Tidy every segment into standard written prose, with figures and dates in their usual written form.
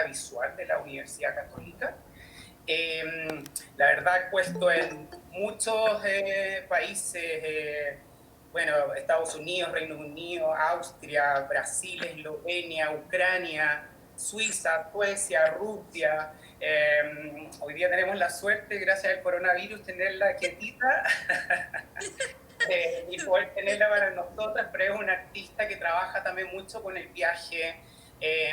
visual de la Universidad Católica. La verdad, he puesto en muchos países, bueno, Estados Unidos, Reino Unido, Austria, Brasil, Eslovenia, Ucrania, Suiza, Suecia, Rusia. Hoy día tenemos la suerte, gracias al coronavirus, tenerla quietita y poder tenerla para nosotras, pero es una artista que trabaja también mucho con el viaje.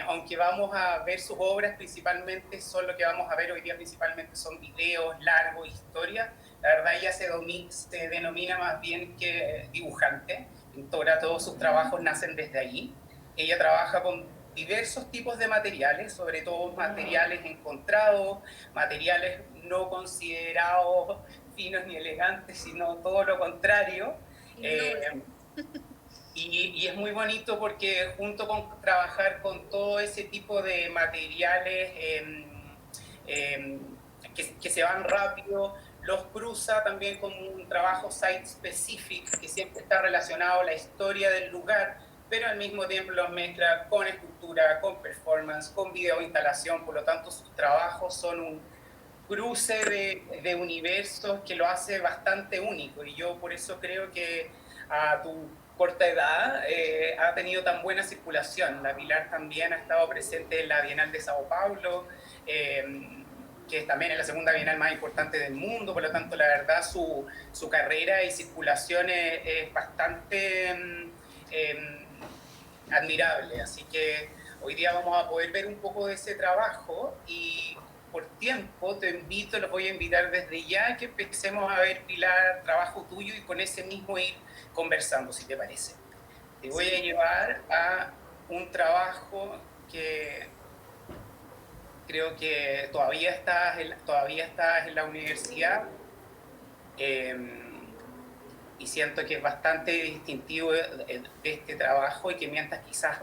Aunque vamos a ver sus obras principalmente, son lo que vamos a ver hoy día principalmente son videos largos, historias. La verdad ella se denomina más bien que dibujante, pintora, todos sus trabajos nacen desde ahí. Ella trabaja con diversos tipos de materiales, sobre todo materiales encontrados, materiales no considerados finos ni elegantes, sino todo lo contrario. Y es muy bonito porque junto con trabajar con todo ese tipo de materiales que se van rápido, los cruza también con un trabajo site-specific que siempre está relacionado a la historia del lugar, pero al mismo tiempo los mezcla con escultura, con performance, con video instalación, por lo tanto sus trabajos son un cruce de universos que lo hace bastante único, y yo por eso creo que a tu corta edad ha tenido tan buena circulación. La Pilar también ha estado presente en la Bienal de Sao Paulo, que también es la segunda bienal más importante del mundo, por lo tanto la verdad su carrera y circulación es bastante admirable, así que hoy día vamos a poder ver un poco de ese trabajo y por tiempo te invito, los voy a invitar desde ya que empecemos a ver, Pilar, trabajo tuyo y con ese mismo ir conversando, si te parece. Te voy a llevar a un trabajo que creo que todavía estás en la universidad y siento que es bastante distintivo de este trabajo y que mientras quizás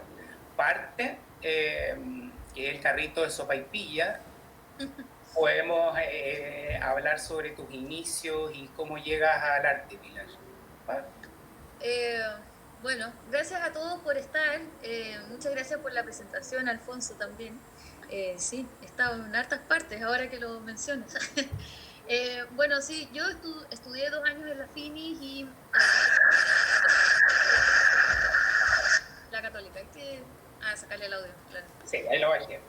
parte, que es el carrito de sopaipilla, podemos hablar sobre tus inicios y cómo llegas al arte, Pilar. ¿Vale? Bueno, gracias a todos por estar. Muchas gracias por la presentación, Alfonso, también. Sí, he estado en hartas partes, ahora que lo mencionas. Bueno, sí, yo estudié 2 años en la FINIS y la Católica. Hay que sacarle el audio, claro. Sí, ahí lo bajé.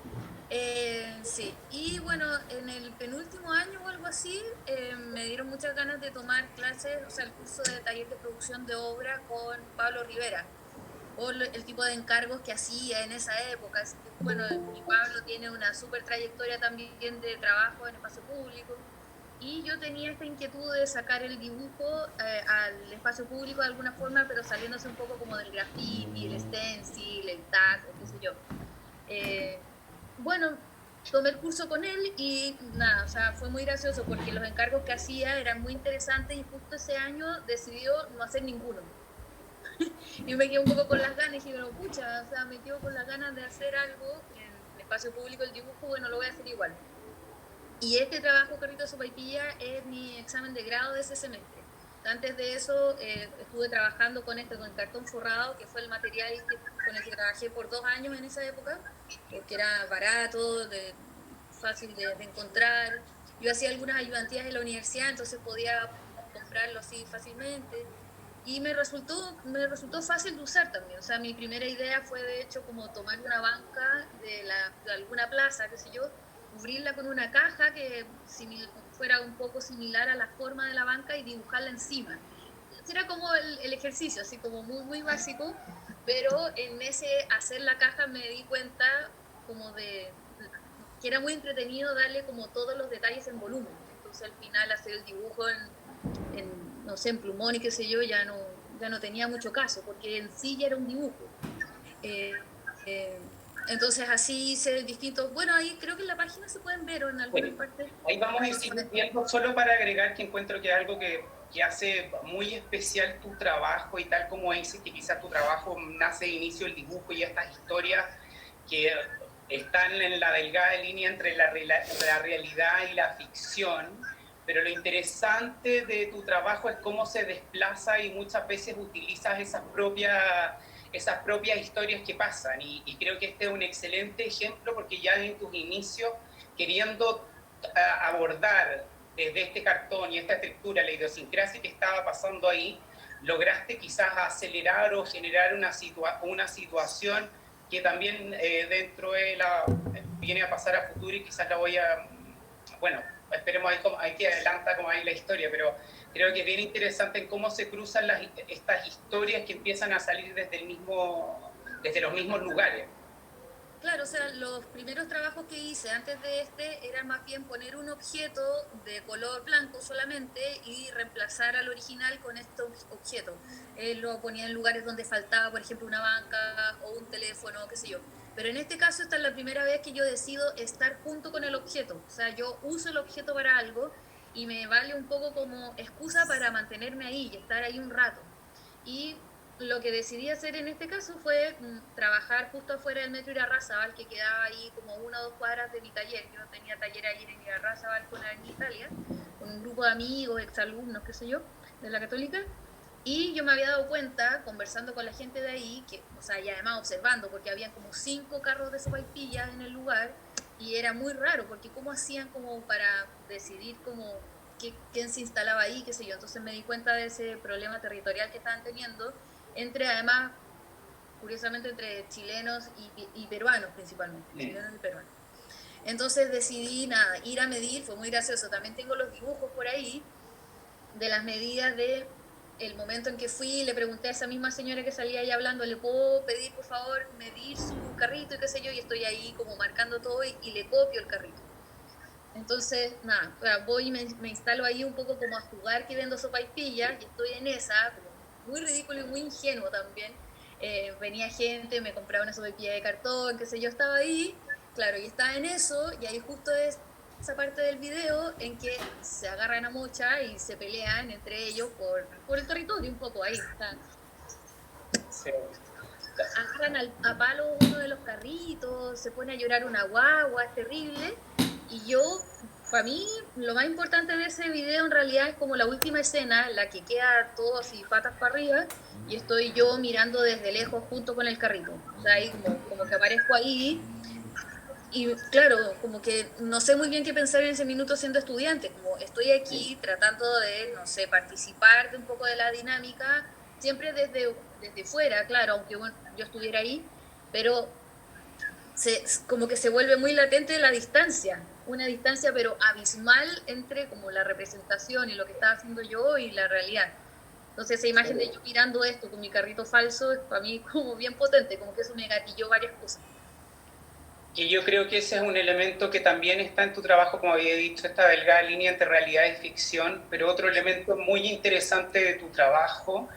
Sí, y bueno, en el penúltimo año o algo así, me dieron muchas ganas de tomar clases, o sea, el curso de taller de producción de obra con Pablo Rivera, por el tipo de encargos que hacía en esa época. Así que, bueno, y Pablo tiene una súper trayectoria también de trabajo en espacio público, y yo tenía esta inquietud de sacar el dibujo al espacio público de alguna forma, pero saliéndose un poco como del graffiti, el stencil, el tag, o qué sé yo. Bueno, tomé el curso con él y nada, o sea, fue muy gracioso porque los encargos que hacía eran muy interesantes y justo ese año decidió no hacer ninguno. Y me quedé un poco con las ganas y dije, bueno, pucha, o sea, me quedo con las ganas de hacer algo en el espacio público, el dibujo, bueno, lo voy a hacer igual. Y este trabajo, Carrito Sopaipilla, es mi examen de grado de ese semestre. Antes de eso estuve trabajando con con el cartón forrado, que fue el material con el que trabajé por 2 años en esa época, porque era barato, fácil de encontrar. Yo hacía algunas ayudantías en la universidad, entonces podía comprarlo así fácilmente. Y me resultó fácil de usar también. O sea, mi primera idea fue de hecho como tomar una banca de alguna plaza, qué sé yo, cubrirla con una caja que fuera un poco similar a la forma de la banca y dibujarla encima. Era como el ejercicio, así como muy, muy básico, pero en ese hacer la caja me di cuenta como de que era muy entretenido darle como todos los detalles en volumen. Entonces al final hacer el dibujo no sé, en plumón y qué sé yo, ya no tenía mucho caso, porque en sí ya era un dibujo. Entonces así hice distintos, bueno, ahí creo que en la página se pueden ver o en algunas partes. Ahí vamos a ir siguiendo, solo para agregar que encuentro que es algo que hace muy especial tu trabajo, y tal como dices que quizás tu trabajo nace de inicio el dibujo y estas historias que están en la delgada línea entre la realidad y la ficción, pero lo interesante de tu trabajo es cómo se desplaza y muchas veces utilizas esas propias esas propias historias que pasan. Y creo que este es un excelente ejemplo porque ya en tus inicios, queriendo abordar desde este cartón y esta estructura la idiosincrasia que estaba pasando ahí, lograste quizás acelerar o generar una situación que también dentro de la viene a pasar a futuro y quizás la voy a, bueno, esperemos ahí que adelanta como ahí la historia, pero creo que es bien interesante en cómo se cruzan estas historias que empiezan a salir desde los mismos lugares. Claro, o sea, los primeros trabajos que hice antes de este eran más bien poner un objeto de color blanco solamente y reemplazar al original con estos objetos. Lo ponía en lugares donde faltaba, por ejemplo, una banca o un teléfono, qué sé yo. Pero en este caso esta es la primera vez que yo decido estar junto con el objeto. O sea, yo uso el objeto para algo y me vale un poco como excusa para mantenerme ahí y estar ahí un rato. Y lo que decidí hacer en este caso fue trabajar justo afuera del metro Irarrázaval, que quedaba ahí como 1 o 2 cuadras de mi taller. Yo tenía taller ahí en Irarrázaval con Avenida Italia, con un grupo de amigos, exalumnos, qué sé yo, de la Católica. Y yo me había dado cuenta, conversando con la gente de ahí, que, o sea, y además observando, porque había como 5 carros de sopaipillas en el lugar, y era muy raro, porque cómo hacían como para decidir como quién se instalaba ahí, qué sé yo. Entonces me di cuenta de ese problema territorial que estaban teniendo, entre además, curiosamente, entre chilenos y peruanos principalmente, chilenos y peruanos. Entonces decidí, nada, ir a medir, fue muy gracioso. También tengo los dibujos por ahí de las medidas de el momento en que fui. Le pregunté a esa misma señora que salía ahí hablando, ¿le puedo pedir por favor medir su carrito y qué sé yo? Y estoy ahí como marcando todo y le copio el carrito. Entonces, nada, voy y me instalo ahí un poco como a jugar que vendo sopaipillas y estoy en esa, como muy ridículo y muy ingenuo también. Venía gente, me compraba una sopaipilla de cartón, qué sé yo, estaba ahí, claro, y estaba en eso, y ahí justo es esa parte del video en que se agarran a mocha y se pelean entre ellos por el territorio un poco, ahí está. Sí. Agarran a palo uno de los carritos, se pone a llorar una guagua, es terrible. Y yo, para mí, lo más importante de ese video en realidad es como la última escena, la que queda todo así patas para arriba, y estoy yo mirando desde lejos junto con el carrito. O sea, ahí como que aparezco ahí, y claro, como que no sé muy bien qué pensar en ese minuto siendo estudiante, como estoy aquí tratando de, no sé, participar de un poco de la dinámica, siempre desde fuera, claro, aunque bueno, yo estuviera ahí, pero como que se vuelve muy latente la distancia, una distancia pero abismal entre como la representación y lo que estaba haciendo yo y la realidad. Entonces esa imagen de yo mirando esto con mi carrito falso es para mí como bien potente, como que eso me gatilló varias cosas. Y yo creo que ese es un elemento que también está en tu trabajo, como había dicho, esta delgada línea entre realidad y ficción, pero otro elemento muy interesante de tu trabajo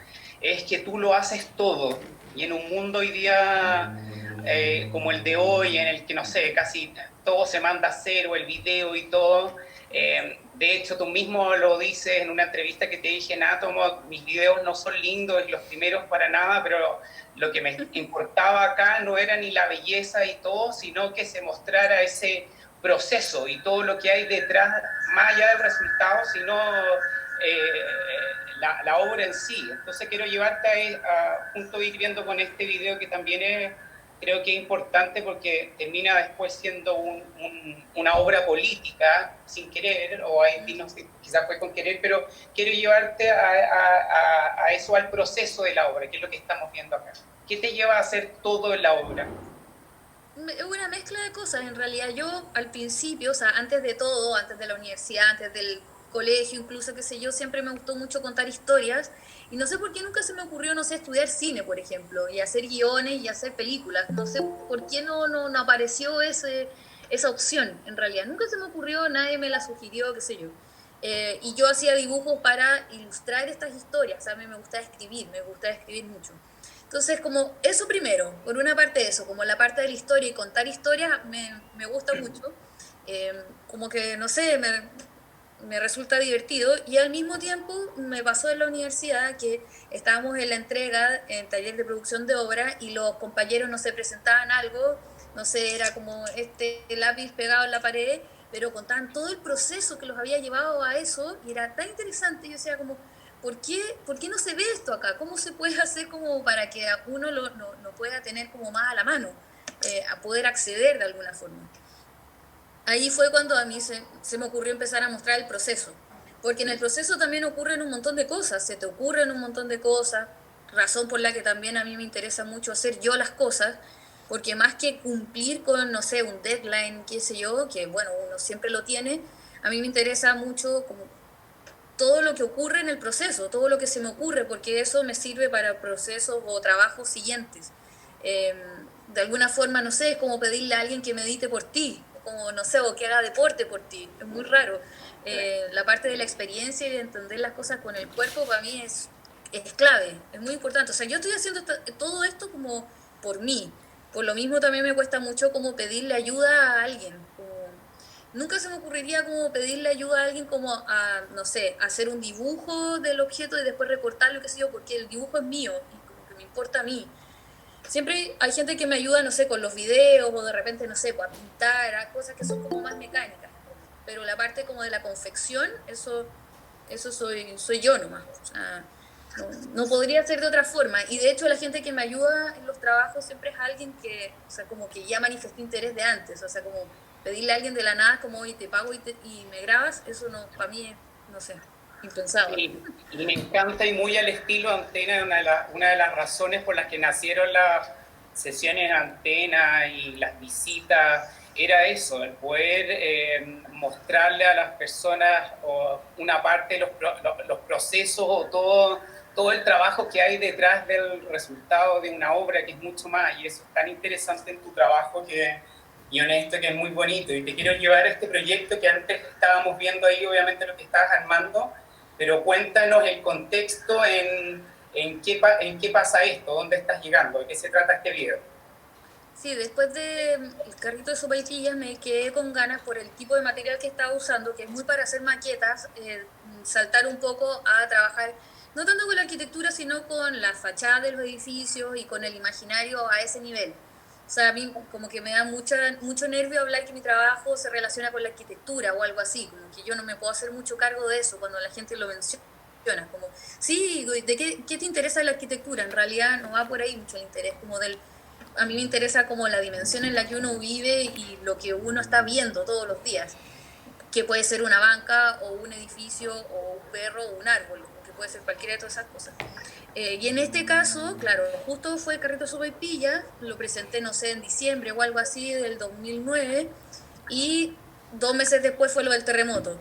es que tú lo haces todo. Y en un mundo hoy día como el de hoy, en el que, no sé, casi todo se manda a cero, el video y todo, de hecho, tú mismo lo dices en una entrevista que te dije en Átomo, mis videos no son lindos, los primeros para nada, pero lo que me importaba acá no era ni la belleza y todo, sino que se mostrara ese proceso y todo lo que hay detrás, más allá del resultado, sino la obra en sí. Entonces quiero llevarte junto a ir viendo con este video que también es, creo que es importante porque termina después siendo una obra política sin querer, o ahí no sé, quizás fue con querer, pero quiero llevarte a eso, al proceso de la obra, que es lo que estamos viendo acá. ¿Qué te lleva a hacer todo en la obra? Es una mezcla de cosas, en realidad yo al principio, o sea, antes de todo, antes de la universidad, antes del colegio, incluso, qué sé yo, siempre me gustó mucho contar historias y no sé por qué nunca se me ocurrió, no sé, estudiar cine, por ejemplo, y hacer guiones y hacer películas, no sé por qué no apareció esa opción, en realidad, nunca se me ocurrió, nadie me la sugirió, qué sé yo. Y yo hacía dibujos para ilustrar estas historias, o sea, a mí me gusta escribir mucho. Entonces, como eso primero, por una parte eso, como la parte de la historia y contar historias me gusta mucho, como que, no sé, me resulta divertido y al mismo tiempo me pasó en la universidad que estábamos en la entrega en taller de producción de obra y los compañeros no se presentaban algo, no sé, era como este lápiz pegado en la pared, pero contaban todo el proceso que los había llevado a eso y era tan interesante, yo decía como, ¿por qué no se ve esto acá? ¿Cómo se puede hacer como para que uno lo pueda tener como más a la mano, a poder acceder de alguna forma? Ahí fue cuando a mí se me ocurrió empezar a mostrar el proceso, porque en el proceso también ocurren un montón de cosas, se te ocurren un montón de cosas, razón por la que también a mí me interesa mucho hacer yo las cosas, porque más que cumplir con, no sé, un deadline, qué sé yo, que bueno, uno siempre lo tiene, a mí me interesa mucho como todo lo que ocurre en el proceso, todo lo que se me ocurre, porque eso me sirve para procesos o trabajos siguientes. Eh, de alguna forma, no sé, es como pedirle a alguien que medite por ti, como, no sé, o que haga deporte por ti, es muy raro. La parte de la experiencia y de entender las cosas con el cuerpo para mí es clave, es muy importante. O sea, yo estoy haciendo todo esto como por mí. Por lo mismo también me cuesta mucho como pedirle ayuda a alguien, como nunca se me ocurriría como pedirle ayuda a alguien como a, no sé, hacer un dibujo del objeto y después recortarlo, qué sé yo, porque el dibujo es mío y como que me importa a mí. Siempre hay gente que me ayuda, no sé, con los videos o de repente, no sé, pues, a pintar, a cosas que son como más mecánicas. Pero la parte como de la confección, eso soy yo nomás. O sea, no podría ser de otra forma. Y de hecho la gente que me ayuda en los trabajos siempre es alguien que, o sea, como que ya manifestó interés de antes. O sea, como pedirle a alguien de la nada como, oye, te pago y me grabas, eso no, para mí es, no sé, impensado. Y me encanta y muy al estilo Antena, una de las razones por las que nacieron las sesiones Antena y las visitas, era eso, el poder mostrarle a las personas una parte de los procesos o todo el trabajo que hay detrás del resultado de una obra, que es mucho más, y eso es tan interesante en tu trabajo y honesto, que es muy bonito. Y te quiero llevar a este proyecto que antes estábamos viendo ahí, obviamente lo que estabas armando, pero cuéntanos el contexto en qué pasa esto, dónde estás llegando, de qué se trata este video. Sí, después de el carrito de sopaipillas me quedé con ganas por el tipo de material que estaba usando, que es muy para hacer maquetas, saltar un poco a trabajar, no tanto con la arquitectura, sino con la fachada de los edificios y con el imaginario a ese nivel. O sea, a mí como que me da mucho nervio hablar que mi trabajo se relaciona con la arquitectura o algo así, como que yo no me puedo hacer mucho cargo de eso cuando la gente lo menciona. Como, sí, ¿de qué te interesa la arquitectura? En realidad no va por ahí mucho el interés, como del a mí me interesa como la dimensión en la que uno vive y lo que uno está viendo todos los días, que puede ser una banca o un edificio o un perro o un árbol, que puede ser cualquiera de todas esas cosas. Y en este caso, claro, justo fue Carrito Sopaipilla, lo presenté, no sé, en diciembre o algo así del 2009, y 2 meses después fue lo del terremoto.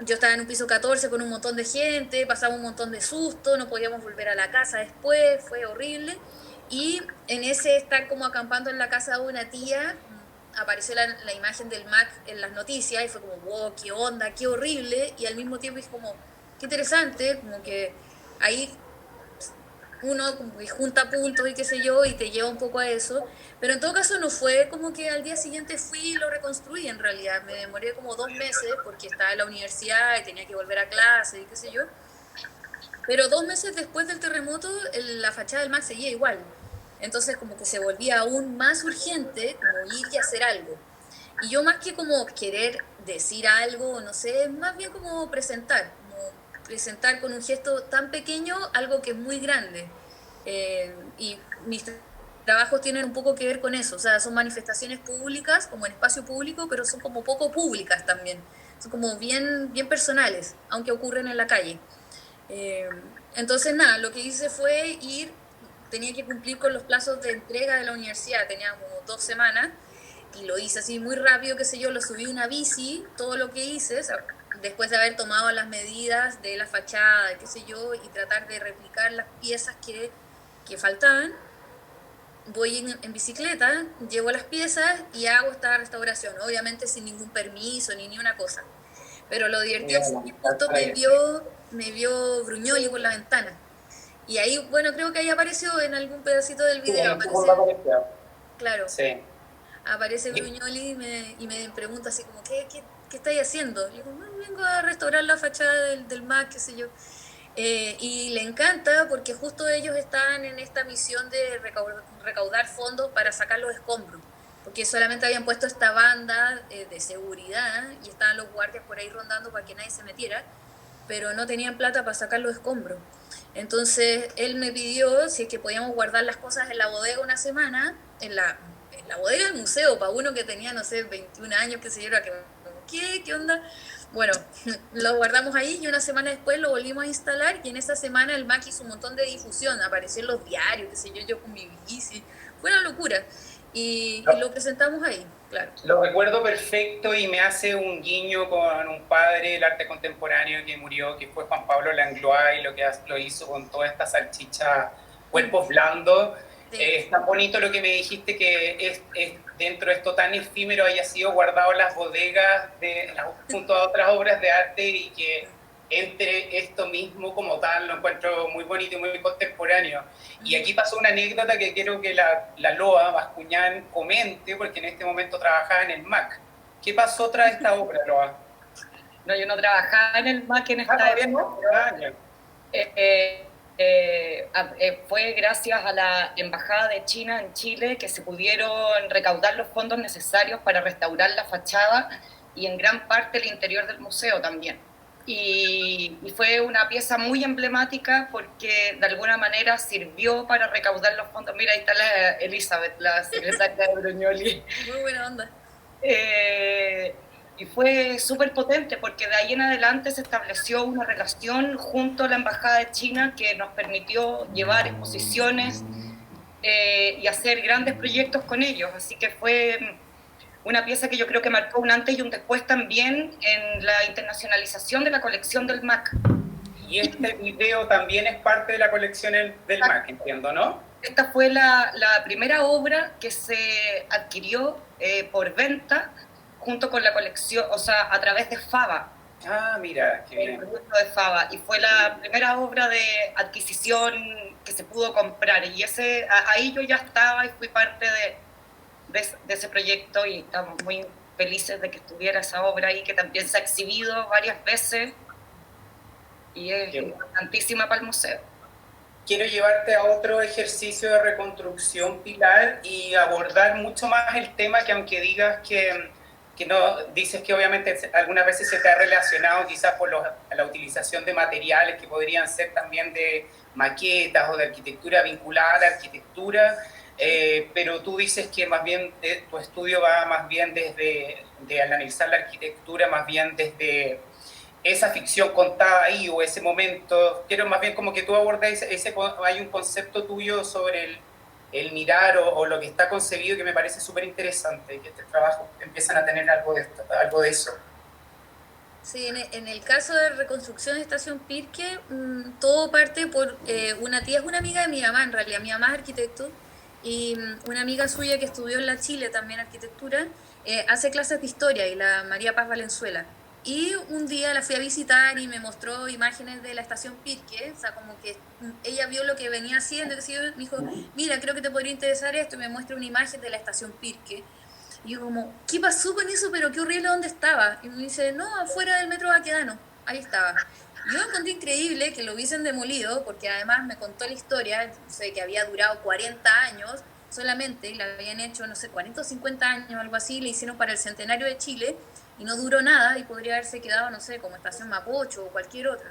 Yo estaba en un piso 14 con un montón de gente, pasaba un montón de susto, no podíamos volver a la casa después, fue horrible. Y en ese estar como acampando en la casa de una tía, apareció la imagen del Mac en las noticias y fue como, wow, qué onda, qué horrible. Y al mismo tiempo es como, qué interesante, como que ahí uno como que junta puntos y qué sé yo, y te lleva un poco a eso. Pero en todo caso no fue como que al día siguiente fui y lo reconstruí en realidad. Me demoré como 2 meses porque estaba en la universidad y tenía que volver a clase y qué sé yo. Pero 2 meses después del terremoto, la fachada del MAC seguía igual. Entonces como que se volvía aún más urgente como ir y hacer algo. Y yo más que como querer decir algo, no sé, más bien como presentar con un gesto tan pequeño algo que es muy grande. Y mis trabajos tienen un poco que ver con eso, o sea, son manifestaciones públicas, como en espacio público, pero son como poco públicas también, son como bien personales, aunque ocurren en la calle. Eh, entonces, nada, lo que hice fue tenía que cumplir con los plazos de entrega de la universidad, tenía como 2 semanas, y lo hice así muy rápido, qué sé yo, lo subí una bici, todo lo que hice, o sea, después de haber tomado las medidas de la fachada, qué sé yo, y tratar de replicar las piezas que faltaban, voy en bicicleta, llevo las piezas y hago esta restauración, obviamente sin ningún permiso ni una cosa. Pero lo divertido fue que justo me vio Bruñoli por la ventana. Y ahí, bueno, creo que ahí apareció en algún pedacito del Sí, video, en un segundo aparece, apareció. claro, Sí. aparece Bruñoli y me pregunta así como, ¿qué estáis haciendo? Y digo, no, vengo a restaurar la fachada del MAC, qué sé yo. Y le encanta porque justo ellos están en esta misión de recaudar fondos para sacar los escombros, porque solamente habían puesto esta banda de seguridad y estaban los guardias por ahí rondando para que nadie se metiera. pero no tenían plata para sacar los escombros. Entonces él me pidió si es que podíamos guardar las cosas en la bodega una semana, en la bodega del museo, para uno que tenía, no sé, 21 años, que se yo, era que, ¿qué onda? Bueno, lo guardamos ahí y una semana después lo volvimos a instalar y en esa semana el Mac hizo un montón de difusión, apareció en los diarios, qué sé yo con mi bici, fue una locura. Y lo presentamos ahí, claro. Lo recuerdo perfecto y me hace un guiño con un padre del arte contemporáneo que murió, que fue Juan Pablo Langlois, y lo hizo con toda esta salchicha, cuerpos blandos. Sí. Es tan bonito lo que me dijiste, que es dentro de esto tan efímero haya sido guardado en las bodegas junto a otras obras de arte, y que entre esto mismo como tal lo encuentro muy bonito y muy contemporáneo. Y aquí pasó una anécdota que quiero que la Loa Bascuñán comente, porque en este momento trabajaba en el MAC. ¿Qué pasó tras esta obra, Loa? No, yo no trabajaba en el MAC en esta época. Fue gracias a la Embajada de China en Chile que se pudieron recaudar los fondos necesarios para restaurar la fachada y en gran parte el interior del museo también. Y fue una pieza muy emblemática porque de alguna manera sirvió para recaudar los fondos. Mira, ahí está la Elizabeth, la secretaria de Bruñoli. Muy buena onda. Y fue súper potente porque de ahí en adelante se estableció una relación junto a la Embajada de China que nos permitió llevar exposiciones y hacer grandes proyectos con ellos. Así que fue una pieza que yo creo que marcó un antes y un después también en la internacionalización de la colección del MAC. Y este video también es parte de la colección del MAC, entiendo, ¿no? Esta fue la primera obra que se adquirió por venta junto con la colección, o sea, a través de Faba. Ah, mira, qué bien. El producto de Faba. Y fue la primera obra de adquisición que se pudo comprar. Y ahí yo ya estaba y fui parte de ese proyecto y estamos muy felices de que estuviera esa obra ahí, que también se ha exhibido varias veces y es importantísima para el museo. Quiero llevarte a otro ejercicio de reconstrucción, Pilar, y abordar mucho más el tema, que aunque digas que no, dices que obviamente algunas veces se te ha relacionado quizás por la utilización de materiales que podrían ser también de maquetas o de arquitectura vinculada a la arquitectura, pero tú dices que más bien tu estudio va más bien de analizar la arquitectura, más bien desde esa ficción contada ahí o ese momento. Quiero más bien como que tú abordes hay un concepto tuyo sobre el mirar o lo que está concebido que me parece súper interesante, que este trabajo empiezan a tener algo de eso. Sí, en el caso de reconstrucción de Estación Pirque, todo parte por una tía, es una amiga de mi mamá en realidad, mi mamá es arquitecto, y una amiga suya que estudió en la Chile también arquitectura, hace clases de historia, y la María Paz Valenzuela. Y un día la fui a visitar y me mostró imágenes de la estación Pirque, o sea, como que ella vio lo que venía haciendo, y me dijo, mira, creo que te podría interesar esto, y me muestra una imagen de la estación Pirque. Y yo como, ¿qué pasó con eso? Pero qué horrible, ¿dónde estaba? Y me dice, no, afuera del metro Baquedano, ahí estaba. Yo encontré increíble que lo hubiesen demolido, porque además me contó la historia, no sé, que había durado 40 años solamente, y la habían hecho, no sé, 40 o 50 años, algo así, le hicieron para el centenario de Chile, y no duró nada, y podría haberse quedado, no sé, como Estación Mapocho o cualquier otra.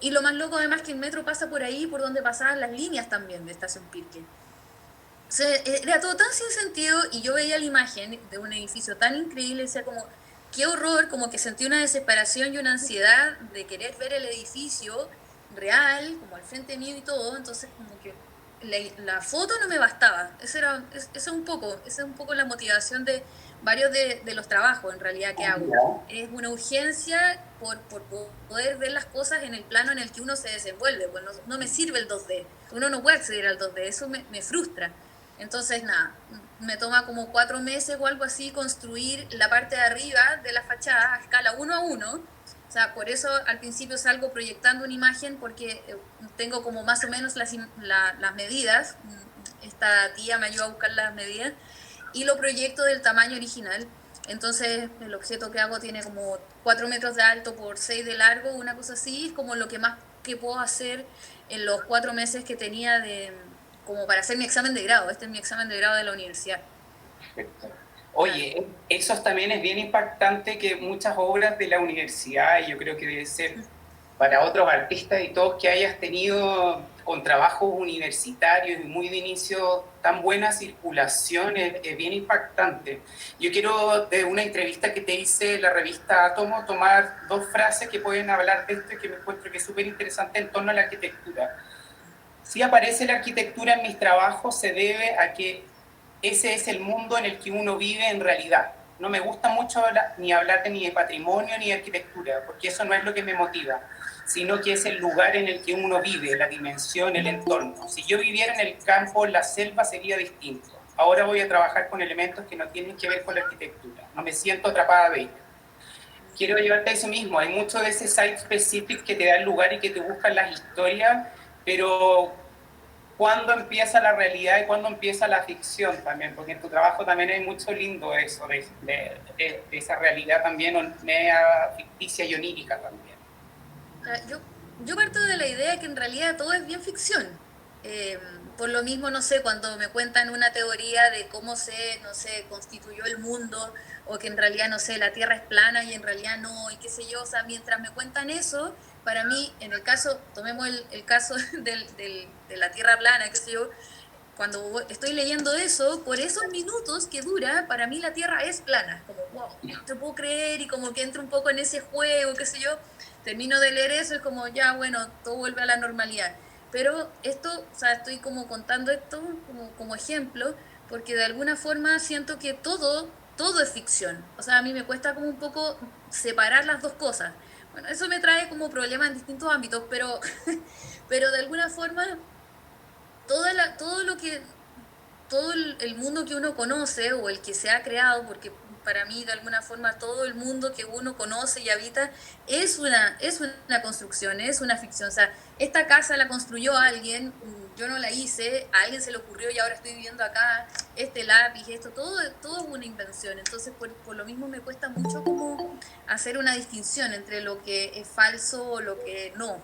Y lo más loco además que el metro pasa por ahí, por donde pasaban las líneas también de Estación Pirque. O sea, era todo tan sin sentido, y yo veía la imagen de un edificio tan increíble, y decía como, qué horror, como que sentí una desesperación y una ansiedad de querer ver el edificio real, como al frente mío y todo, entonces como que la foto no me bastaba. Esa es un poco la motivación de varios de los trabajos en realidad que hago. Es una urgencia por poder ver las cosas en el plano en el que uno se desenvuelve, pues no me sirve el 2D, uno no puede acceder al 2D, eso me frustra. Entonces, nada, me toma como 4 meses o algo así construir la parte de arriba de la fachada a escala 1 a 1. O sea, por eso al principio salgo proyectando una imagen, porque tengo como más o menos las medidas. Esta tía me ayuda a buscar las medidas y lo proyecto del tamaño original. Entonces, el objeto que hago tiene como 4 metros de alto por 6 de largo, una cosa así. Es como lo que más que puedo hacer en los 4 meses que tenía como para hacer mi examen de grado. Este es mi examen de grado de la universidad. Perfecto. Oye, eso también es bien impactante, que muchas obras de la universidad, y yo creo que debe ser para otros artistas y todos, que hayas tenido con trabajos universitarios y muy de inicio tan buena circulación, es bien impactante. Yo quiero, de una entrevista que te hice en la revista Átomo, tomar dos frases que pueden hablar de esto y que me encuentro que es súper interesante en torno a la arquitectura. Si aparece la arquitectura en mis trabajos, se debe a que ese es el mundo en el que uno vive en realidad. No me gusta mucho ni hablar de ni de patrimonio ni de arquitectura, porque eso no es lo que me motiva, sino que es el lugar en el que uno vive, la dimensión, el entorno. Si yo viviera en el campo, en la selva, sería distinto. Ahora voy a trabajar con elementos que no tienen que ver con la arquitectura. No me siento atrapada de ella. Quiero llevarte a eso mismo. Hay mucho de ese site specific que te da el lugar y que te buscan las historias, pero ¿cuándo empieza la realidad y cuándo empieza la ficción también? Porque en tu trabajo también hay mucho lindo eso, de esa realidad también media ficticia y onírica también. Yo parto de la idea de que en realidad todo es bien ficción. Por lo mismo, no sé, cuando me cuentan una teoría de cómo se, no sé, constituyó el mundo, o que en realidad, no sé, la Tierra es plana y en realidad no, y qué sé yo, o sea, mientras me cuentan eso, para mí, en el caso, tomemos el caso de la Tierra plana, qué sé yo, cuando estoy leyendo eso, por esos minutos que dura, para mí la Tierra es plana, como, wow, no te puedo creer, y como que entro un poco en ese juego, qué sé yo, termino de leer eso y como, ya, bueno, todo vuelve a la normalidad. Pero esto, o sea, estoy como contando esto como ejemplo, porque de alguna forma siento que todo es ficción. O sea, a mí me cuesta como un poco separar las dos cosas. Bueno, eso me trae como problemas en distintos ámbitos, pero, pero de alguna forma todo lo que todo el mundo que uno conoce o el que se ha creado, porque para mí de alguna forma todo el mundo que uno conoce y habita es una construcción, es una ficción. O sea, esta casa la construyó alguien, yo no la hice, a alguien se le ocurrió y ahora estoy viviendo acá, este lápiz, esto, todo es una invención. Entonces, por lo mismo me cuesta mucho como hacer una distinción entre lo que es falso o lo que no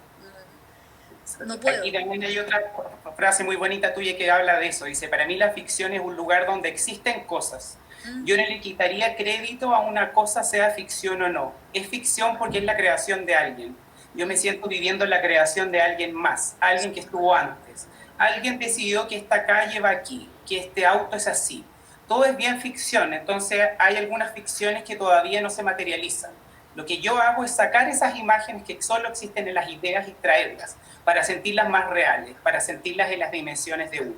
puedo. Aquí también hay otra frase muy bonita tuya que habla de eso. Dice, para mí la ficción es un lugar donde existen cosas. Yo no le quitaría crédito a una cosa, sea ficción o no. Es ficción porque es la creación de alguien. Yo me siento viviendo la creación de alguien más, alguien que estuvo antes. Alguien decidió que esta calle va aquí, que este auto es así. Todo es bien ficción, entonces hay algunas ficciones que todavía no se materializan. Lo que yo hago es sacar esas imágenes que solo existen en las ideas y traerlas para sentirlas más reales, para sentirlas en las dimensiones de uno.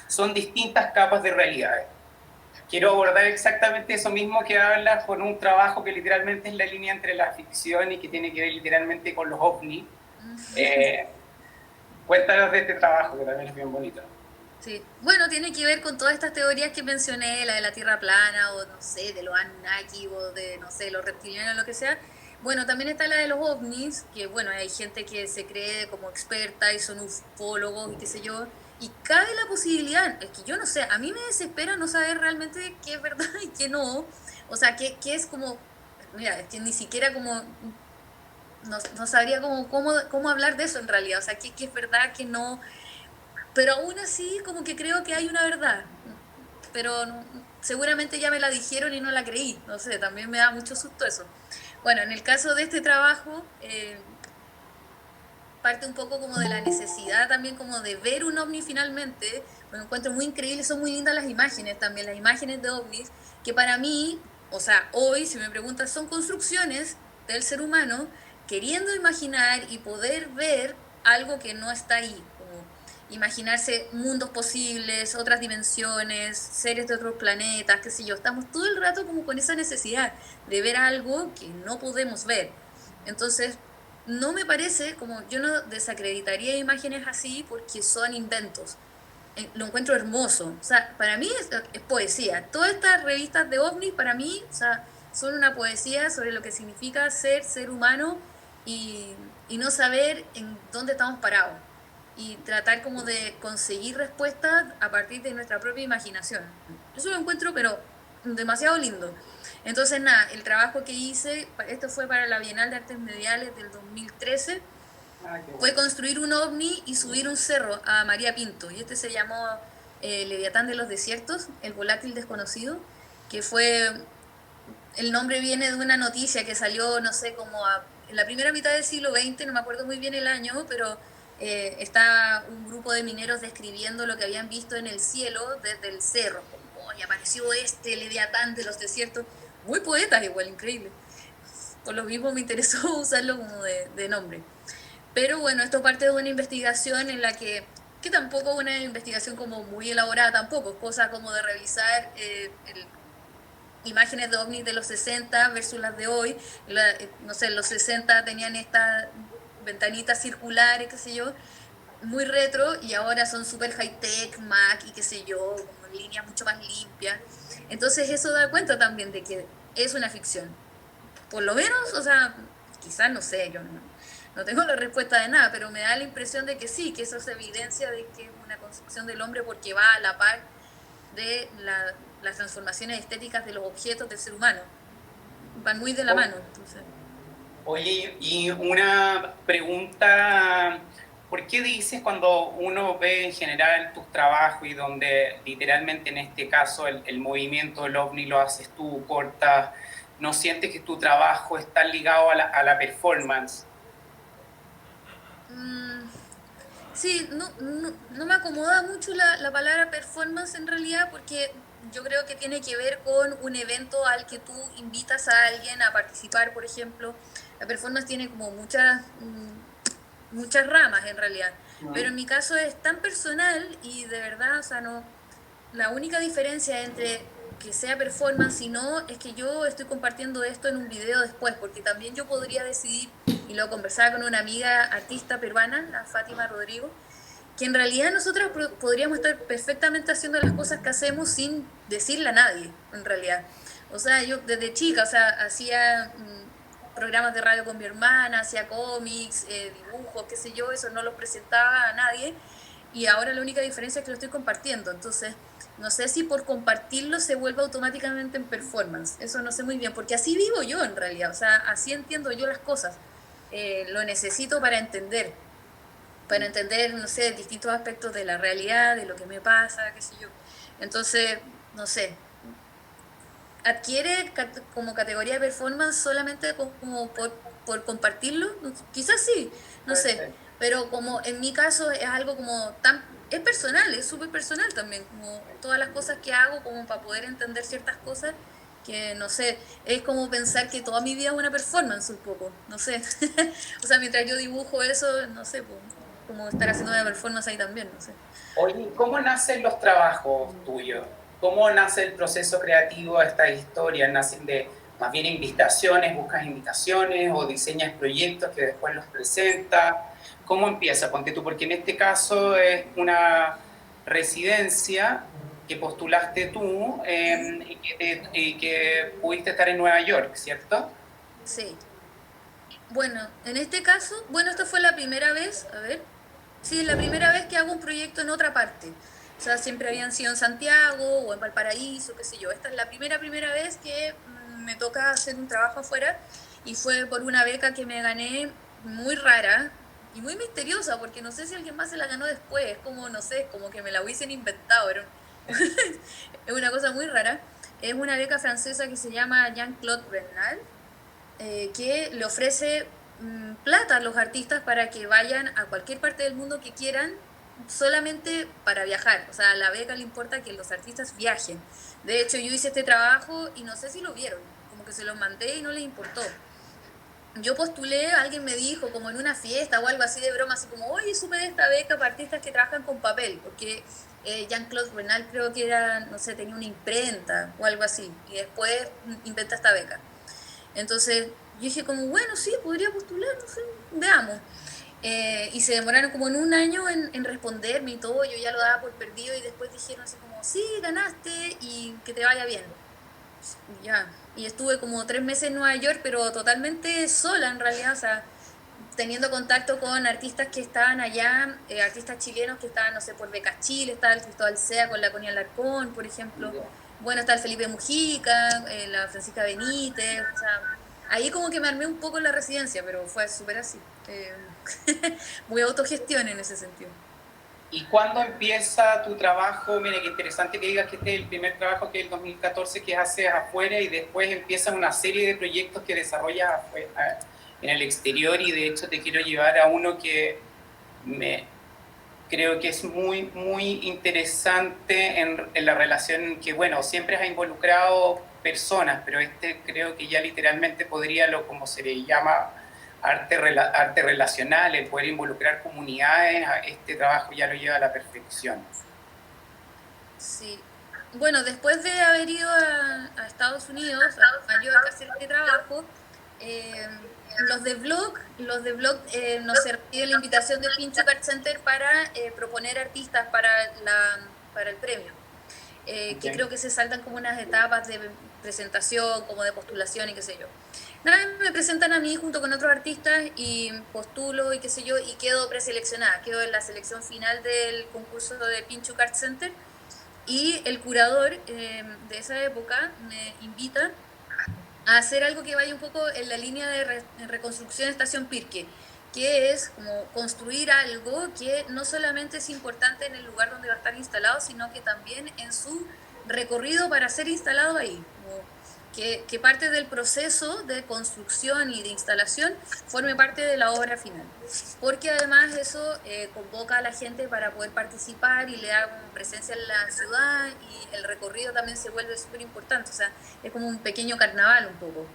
Son distintas capas de realidades. Quiero abordar exactamente eso mismo que hablas con un trabajo que literalmente es la línea entre la ficción y que tiene que ver literalmente con los ovnis. Cuéntanos de este trabajo, que también es bien bonito. Sí, bueno, tiene que ver con todas estas teorías que mencioné, la de la Tierra plana, o no sé, de los Anunnaki, o de, no sé, los reptilianos, lo que sea. Bueno, también está la de los ovnis, que bueno, hay gente que se cree como experta y son ufólogos y qué sé yo, y cabe la posibilidad, es que yo no sé, a mí me desespera no saber realmente qué es verdad y qué no, o sea, qué es como, mira, es que ni siquiera como, no sabría cómo hablar de eso en realidad, o sea, qué es verdad, qué no, pero aún así como que creo que hay una verdad, pero seguramente ya me la dijeron y no la creí, no sé, también me da mucho susto eso. Bueno, en el caso de este trabajo, parte un poco como de la necesidad también como de ver un ovni finalmente, me encuentro muy increíble, son muy lindas las imágenes también, las imágenes de ovnis, que para mí, o sea, hoy, si me preguntas, son construcciones del ser humano queriendo imaginar y poder ver algo que no está ahí, como imaginarse mundos posibles, otras dimensiones, seres de otros planetas, qué sé yo, estamos todo el rato como con esa necesidad de ver algo que no podemos ver. Entonces, no me parece, como yo no desacreditaría imágenes así porque son inventos. Lo encuentro hermoso. O sea, para mí es poesía. Todas estas revistas de ovnis, para mí, o sea, son una poesía sobre lo que significa ser humano y no saber en dónde estamos parados. Y tratar como de conseguir respuestas a partir de nuestra propia imaginación. Eso lo encuentro, pero demasiado lindo. Entonces, nada, el trabajo que hice, esto fue para la Bienal de Artes Mediales del 2013, fue construir un ovni y subir un cerro a María Pinto. Y este se llamó Leviatán de los Desiertos, el volátil desconocido. que fue, el nombre viene de una noticia que salió, no sé, en la primera mitad del siglo XX, no me acuerdo muy bien el año, pero está un grupo de mineros describiendo lo que habían visto en el cielo desde el cerro, como, y apareció este leviatán de los desiertos, muy poetas igual, increíble. Por lo mismo me interesó usarlo como de nombre. Pero bueno, esto parte de una investigación en la que tampoco es una investigación como muy elaborada tampoco, cosa como de revisar imágenes de ovnis de los 60 versus las de hoy. No sé, los 60 tenían estas ventanitas circulares, qué sé yo, muy retro, y ahora son súper high-tech, Mac y qué sé yo, como líneas mucho más limpias. Entonces eso da cuenta también de que es una ficción. Por lo menos, o sea, quizás no sé, yo no tengo la respuesta de nada, pero me da la impresión de que sí, que eso es evidencia de que es una construcción del hombre porque va a la par de las transformaciones estéticas de los objetos del ser humano. Van muy de la mano. Entonces. Oye, y una pregunta, ¿por qué dices cuando uno ve en general tus trabajos y donde literalmente en este caso el movimiento del ovni lo haces tú, cortas, no sientes que tu trabajo está ligado a la performance? Sí, no me acomoda mucho la palabra performance en realidad porque yo creo que tiene que ver con un evento al que tú invitas a alguien a participar, por ejemplo. La performance tiene como muchas ramas en realidad, pero en mi caso es tan personal y de verdad, o sea, no, la única diferencia entre que sea performance y no es que yo estoy compartiendo esto en un video después, porque también yo podría decidir, y lo conversaba con una amiga artista peruana, la Fátima Rodrigo, que en realidad nosotros podríamos estar perfectamente haciendo las cosas que hacemos sin decirle a nadie, en realidad. O sea, yo desde chica, o sea, hacía programas de radio con mi hermana, hacía cómics, dibujos, qué sé yo, eso no los presentaba a nadie, y ahora la única diferencia es que lo estoy compartiendo. Entonces, no sé si por compartirlo se vuelve automáticamente en performance. Eso no sé muy bien, porque así vivo yo en realidad. O sea, así entiendo yo las cosas. Lo necesito para entender, no sé, distintos aspectos de la realidad, de lo que me pasa, qué sé yo. Entonces, no sé, adquiere como categoría de performance solamente como por compartirlo, quizás sí, no sé, pero como en mi caso es algo como es personal, es súper personal también, como todas las cosas que hago como para poder entender ciertas cosas que no sé, es como pensar que toda mi vida es una performance un poco, no sé, o sea, mientras yo dibujo eso, no sé, pues, como estar haciendo una performance ahí también, no sé. Oye, ¿cómo nacen los trabajos tuyos? ¿Cómo nace el proceso creativo de estas historias? ¿Nacen de más bien invitaciones, buscas invitaciones o diseñas proyectos que después los presentas? ¿Cómo empieza? Ponte tú, porque en este caso es una residencia que postulaste tú y que pudiste estar en Nueva York, ¿cierto? Sí. Bueno, en este caso, bueno, esta fue la primera vez, a ver, sí, la primera vez que hago un proyecto en otra parte. O sea, siempre habían sido en Santiago o en Valparaíso, qué sé yo. Esta es la primera vez que me toca hacer un trabajo afuera y fue por una beca que me gané muy rara y muy misteriosa porque no sé si alguien más se la ganó después. Es como, no sé, como que me la hubiesen inventado. Es una cosa muy rara. Es una beca francesa que se llama Jean-Claude Bernal, que le ofrece plata a los artistas para que vayan a cualquier parte del mundo que quieran solamente para viajar. O sea, a la beca le importa que los artistas viajen. De hecho, yo hice este trabajo y no sé si lo vieron, como que se los mandé y no les importó. Yo postulé, alguien me dijo, como en una fiesta o algo así de broma, así como, oye, supe de esta beca para artistas que trabajan con papel, porque Jean-Claude Bernal creo que era, no sé, tenía una imprenta o algo así, y después inventa esta beca. Entonces yo dije como, bueno, sí, podría postular, no sé, veamos. Y se demoraron como en un año en responderme y todo, yo ya lo daba por perdido y después dijeron así como, sí, ganaste y que te vaya bien. Ya, y estuve como 3 meses en Nueva York, pero totalmente sola en realidad, o sea, teniendo contacto con artistas que estaban allá, artistas chilenos que estaban, no sé, por Becas Chile, estaba el Cristóbal Sea con la Connie Alarcón, por ejemplo. Bueno, está el Felipe Mujica, la Francisca Benítez, o sea, ahí como que me armé un poco en la residencia, pero fue súper así. Muy autogestión en ese sentido. ¿Y cuándo empieza tu trabajo? Mira, qué interesante que digas que este es el primer trabajo, que es el 2014, que haces afuera, y después empiezas una serie de proyectos que desarrollas en el exterior, y de hecho te quiero llevar a uno que creo que es muy, muy interesante en la relación que, bueno, siempre has involucrado personas, pero este creo que ya literalmente podría, como se le llama, arte relacional, el poder involucrar comunidades, este trabajo ya lo lleva a la perfección. Sí. Bueno, después de haber ido a Estados Unidos, a Nueva York a hacer este trabajo, los de Blog nos reciben la invitación del Pincho Art Center para proponer artistas para el premio. Que creo que se saltan como unas etapas de presentación, como de postulación y qué sé yo. Nada, me presentan a mí junto con otros artistas y postulo y qué sé yo, y quedo preseleccionada, quedo en la selección final del concurso de Pincho Art Center, y el curador de esa época me invita a hacer algo que vaya un poco en la línea de reconstrucción de Estación Pirque, que es como construir algo que no solamente es importante en el lugar donde va a estar instalado, sino que también en su recorrido para ser instalado ahí. Que parte del proceso de construcción y de instalación forme parte de la obra final. Porque además eso convoca a la gente para poder participar y le da presencia en la ciudad, y el recorrido también se vuelve súper importante. O sea, es como un pequeño carnaval un poco.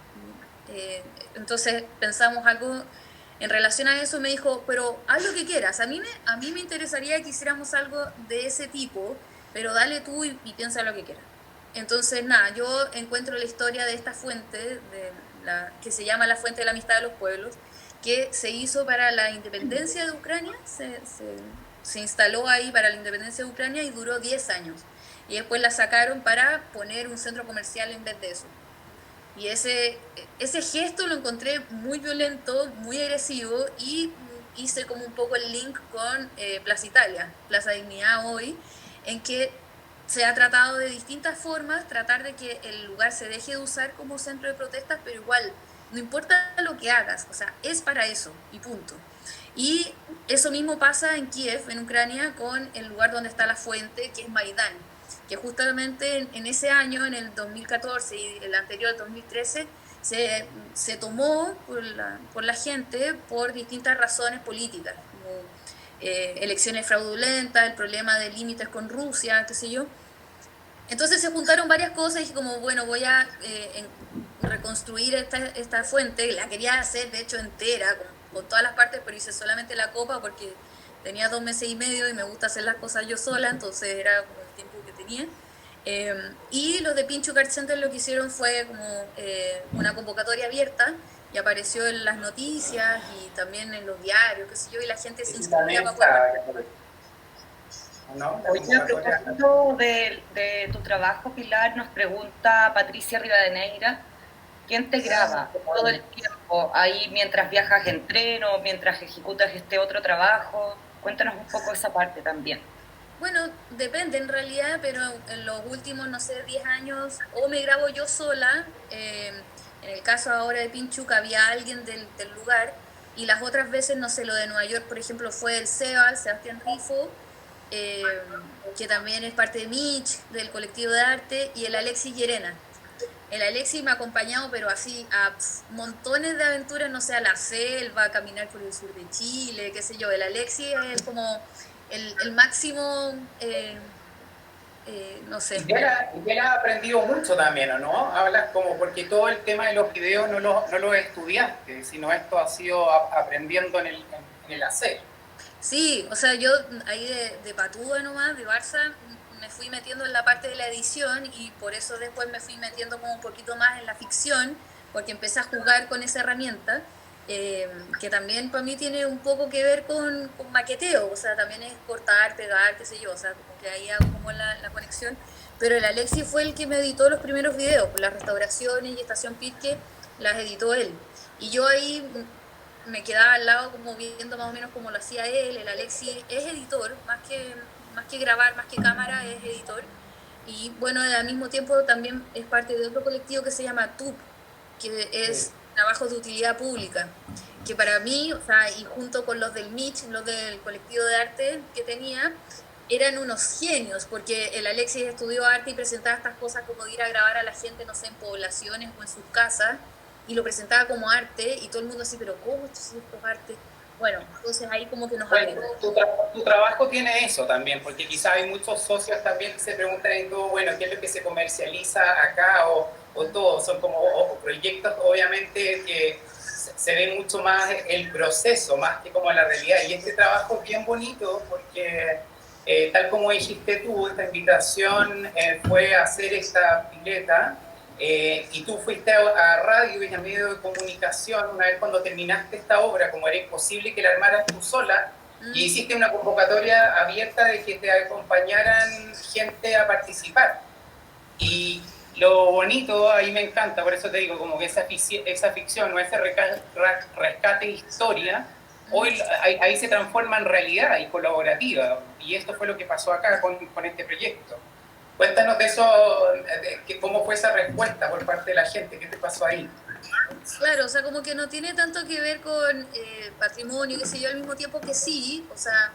Entonces pensamos algo en relación a eso. Me dijo, pero haz lo que quieras. A mí me interesaría que hiciéramos algo de ese tipo, pero dale tú y piensa lo que quieras. Entonces, nada, yo encuentro la historia de esta fuente, que se llama la Fuente de la Amistad de los Pueblos, que se hizo para la independencia de Ucrania, se instaló ahí para la independencia de Ucrania y duró 10 años. Y después la sacaron para poner un centro comercial en vez de eso. Y ese gesto lo encontré muy violento, muy agresivo, y hice como un poco el link con Plaza Italia, Plaza Dignidad hoy, en que se ha tratado de distintas formas, tratar de que el lugar se deje de usar como centro de protestas, pero igual, no importa lo que hagas, o sea, es para eso, y punto. Y eso mismo pasa en Kiev, en Ucrania, con el lugar donde está la fuente, que es Maidán, que justamente en ese año, en el 2014 y el anterior, 2013, se tomó por la gente por distintas razones políticas, como elecciones fraudulentas, el problema de límites con Rusia, qué sé yo. Entonces se juntaron varias cosas y dije como, bueno, voy a reconstruir esta fuente. La quería hacer, de hecho, entera, con todas las partes, pero hice solamente la copa porque tenía 2 meses y medio y me gusta hacer las cosas yo sola, entonces era como el tiempo que tenía. Y los de Pincho Art Center lo que hicieron fue como una convocatoria abierta, y apareció en las noticias y también en los diarios, qué sé yo, y la gente se inscribía para poder... ¿No? Oye, a propósito de tu trabajo, Pilar, nos pregunta Patricia Rivadeneira, ¿quién te graba todo el tiempo ahí mientras viajas en tren o mientras ejecutas este otro trabajo? Cuéntanos un poco esa parte también. Bueno, depende en realidad, pero en los últimos, no sé, 10 años, o me grabo yo sola, en el caso ahora de Pinchuk había alguien del lugar, y las otras veces, no sé, lo de Nueva York, por ejemplo, fue el Sebastián Rifo, que también es parte de Mitch, del colectivo de arte, y el Alexis Llerena. El Alexis me ha acompañado, pero así, a montones de aventuras, no sé, a la selva, a caminar por el sur de Chile, qué sé yo. El Alexis es como el máximo, no sé. Y él ha aprendido mucho también, ¿o no? Hablas como, porque todo el tema de los videos no lo estudiaste, sino esto ha sido aprendiendo en el hacer. Sí, o sea, yo ahí de patúa nomás, de Barça, me fui metiendo en la parte de la edición, y por eso después me fui metiendo como un poquito más en la ficción, porque empecé a jugar con esa herramienta, que también para mí tiene un poco que ver con maqueteo, o sea, también es cortar, pegar, qué sé yo, o sea, como que ahí hago como la conexión. Pero el Alexis fue el que me editó los primeros videos, las restauraciones y Estación Pirque las editó él. Y yo ahí me quedaba al lado como viendo más o menos cómo lo hacía él. El Alexis es editor, más que grabar, más que cámara, es editor. Y bueno, al mismo tiempo también es parte de otro colectivo que se llama TUP, que es Trabajos de Utilidad Pública. que para mí, o sea, y junto con los del MICH, los del colectivo de arte que tenía, eran unos genios, porque el Alexis estudió arte y presentaba estas cosas como de ir a grabar a la gente, no sé, en poblaciones o en sus casas, y lo presentaba como arte, y todo el mundo así, pero ¿cómo esto es arte? Bueno, entonces ahí como que nos Bueno, agregó. tu trabajo tiene eso también, porque quizá hay muchos socios también que se preguntan en todo, bueno, ¿qué es lo que se comercializa acá o todo? Son como proyectos obviamente que se ve mucho más el proceso, más que como la realidad. Y este trabajo es bien bonito porque, tal como dijiste tú, esta invitación fue hacer esta pileta. Y tú fuiste a radio y a medio de comunicación una vez cuando terminaste esta obra, como era imposible que la armaras tú sola, y hiciste una convocatoria abierta de que te acompañaran gente a participar. Y lo bonito, ahí me encanta, por eso te digo, como que esa ficción o ese rescate de historia, hoy ahí se transforma en realidad y colaborativa. Y esto fue lo que pasó acá con este proyecto. Cuéntanos de eso, cómo fue esa respuesta por parte de la gente, qué te pasó ahí. Claro, o sea, como que no tiene tanto que ver con patrimonio, qué sé yo, al mismo tiempo que sí, o sea,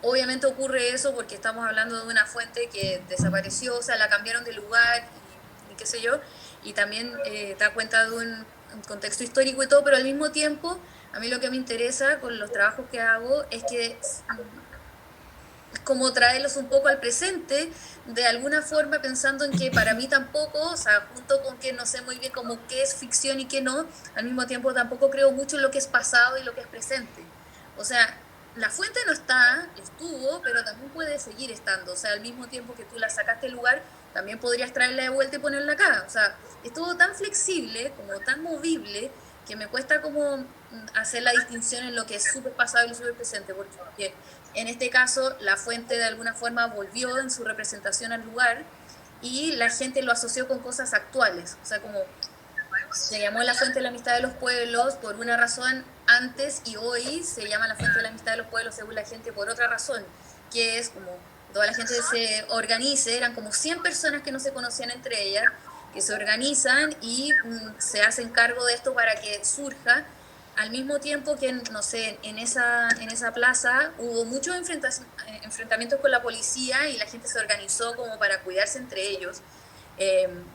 obviamente ocurre eso porque estamos hablando de una fuente que desapareció, o sea, la cambiaron de lugar y qué sé yo, y también da cuenta de un contexto histórico y todo, pero al mismo tiempo, a mí lo que me interesa con los trabajos que hago es que como traerlos un poco al presente, de alguna forma pensando en que para mí tampoco, o sea, junto con que no sé muy bien como qué es ficción y qué no, al mismo tiempo tampoco creo mucho en lo que es pasado y lo que es presente. O sea, la fuente no está, estuvo, pero también puede seguir estando. O sea, al mismo tiempo que tú la sacaste del lugar, también podrías traerla de vuelta y ponerla acá. O sea, es todo tan flexible, como tan movible, que me cuesta como hacer la distinción en lo que es súper pasado y lo súper presente, porque en este caso la fuente de alguna forma volvió en su representación al lugar y la gente lo asoció con cosas actuales, o sea, como se llamó la Fuente de la Amistad de los Pueblos por una razón antes y hoy se llama la Fuente de la Amistad de los Pueblos según la gente por otra razón, que es como toda la gente se organice, eran como 100 personas que no se conocían entre ellas, que se organizan y se hacen cargo de esto para que surja, al mismo tiempo que, no sé, en esa plaza hubo muchos enfrentamientos con la policía y la gente se organizó como para cuidarse entre ellos.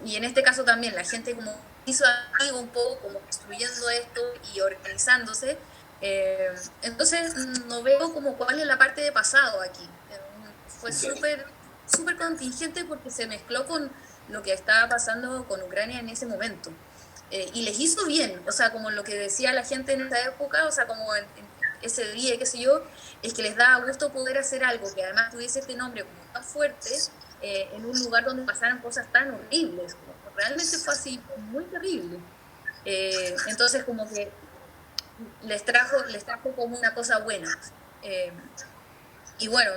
Y en este caso también la gente como hizo algo un poco como construyendo esto y organizándose. Entonces no veo como cuál es la parte de pasado aquí. Fue súper contingente porque se mezcló con lo que estaba pasando con Ucrania en ese momento. Y les hizo bien, o sea, como lo que decía la gente en esa época, o sea, como en ese día, qué sé yo, es que les daba gusto poder hacer algo que además tuviese este nombre como tan fuerte, en un lugar donde pasaran cosas tan horribles, como realmente fue así, muy terrible. Entonces como que les trajo como una cosa buena. Eh, y bueno,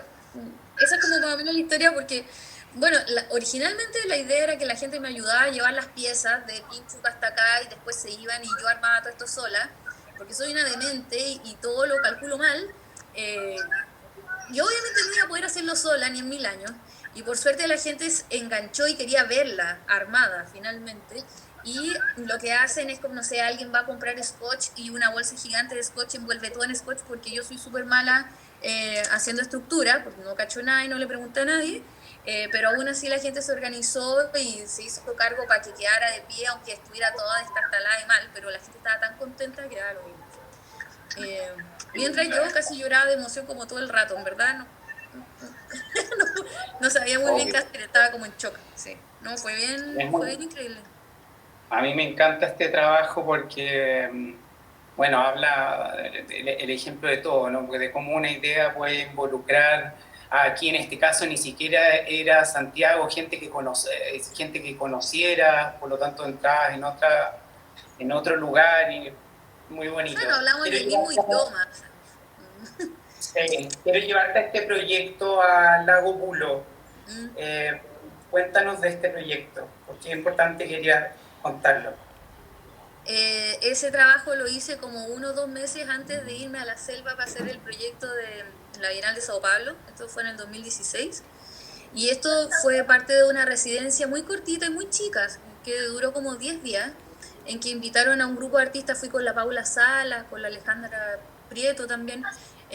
esa es como más o menos la historia porque, bueno, originalmente la idea era que la gente me ayudaba a llevar las piezas de Pinchuk hasta acá y después se iban y yo armaba todo esto sola, porque soy una demente y todo lo calculo mal. Y obviamente no iba a poder hacerlo sola ni en 1000 años. Y por suerte la gente se enganchó y quería verla armada finalmente. Y lo que hacen es como, no sé, alguien va a comprar scotch y una bolsa gigante de scotch envuelve todo en scotch porque yo soy súper mala haciendo estructura, porque no cacho nada y no le pregunté a nadie. Pero aún así la gente se organizó y se hizo cargo para que quedara de pie, aunque estuviera toda destartalada y mal, pero la gente estaba tan contenta que era lo mismo. Mientras yo casi lloraba de emoción como todo el rato, en verdad no sabía muy bien qué hacer, estaba como en shock, sí. No, fue bien increíble. A mí me encanta este trabajo porque, bueno, habla el ejemplo de todo, ¿no? De cómo una idea puede involucrar, aquí en este caso ni siquiera era Santiago, gente que conociera, por lo tanto entrabas en otro lugar y muy bonito. Claro, hablamos en el mismo idioma. Sí, quiero llevarte a este proyecto a Lago Pulo. Cuéntanos de este proyecto, porque es importante, quería contarlo. Ese trabajo lo hice como 1 o 2 meses antes de irme a la selva para hacer el proyecto de la Bienal de Sao Paulo. Esto fue en el 2016. Y esto fue parte de una residencia muy cortita y muy chica, que duró como 10 días, en que invitaron a un grupo de artistas, fui con la Paula Sala, con la Alejandra Prieto también.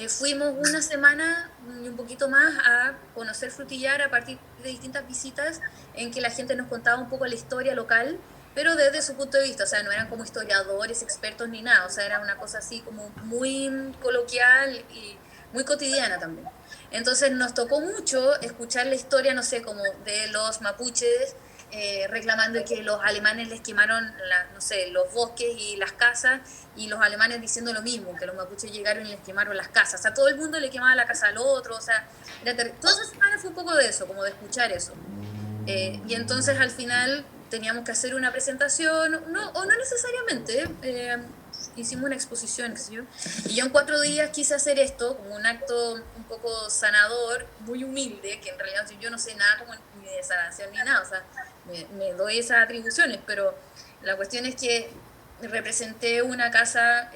Fuimos una semana y un poquito más a conocer Frutillar a partir de distintas visitas en que la gente nos contaba un poco la historia local, pero desde su punto de vista, o sea, no eran como historiadores, expertos ni nada, o sea, era una cosa así como muy coloquial y muy cotidiana también. Entonces nos tocó mucho escuchar la historia, no sé, como de los mapuches reclamando que los alemanes les quemaron, no sé, los bosques y las casas, y los alemanes diciendo lo mismo, que los mapuches llegaron y les quemaron las casas. O sea, todo el mundo le quemaba la casa al otro, o sea, toda esa semana fue un poco de eso, como de escuchar eso. Y entonces al final teníamos que hacer una presentación, no, o no necesariamente, hicimos una exposición, qué sé yo, y yo en 4 días quise hacer esto como un acto un poco sanador, muy humilde, que en realidad yo no sé nada como ni de sanación ni nada, o sea, me doy esas atribuciones, pero la cuestión es que representé una casa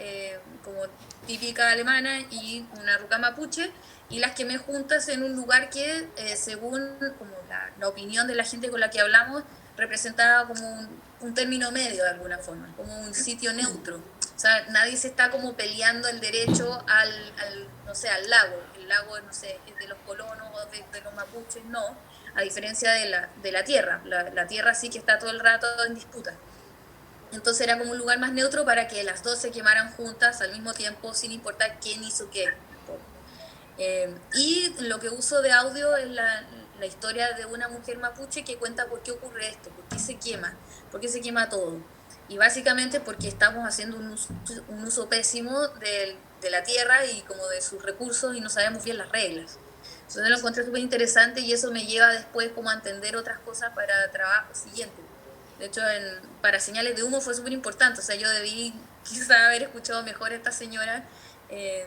como típica alemana y una ruca mapuche, y las quemé juntas en un lugar que, según como la opinión de la gente con la que hablamos, representaba como un término medio de alguna forma, como un sitio neutro. O sea, nadie se está como peleando el derecho no sé, al lago. El lago, no sé, es de los colonos o de los mapuches, no. A diferencia de la tierra. La tierra sí que está todo el rato en disputa. Entonces era como un lugar más neutro para que las dos se quemaran juntas al mismo tiempo, sin importar quién hizo qué. Y lo que uso de audio es la historia de una mujer mapuche que cuenta por qué ocurre esto, por qué se quema todo. Y básicamente porque estamos haciendo un uso pésimo de la tierra y como de sus recursos y no sabemos bien las reglas. Entonces lo encontré súper interesante y eso me lleva después como a entender otras cosas para trabajo siguiente. De hecho, para señales de humo fue súper importante. O sea, yo debí quizá haber escuchado mejor a esta señora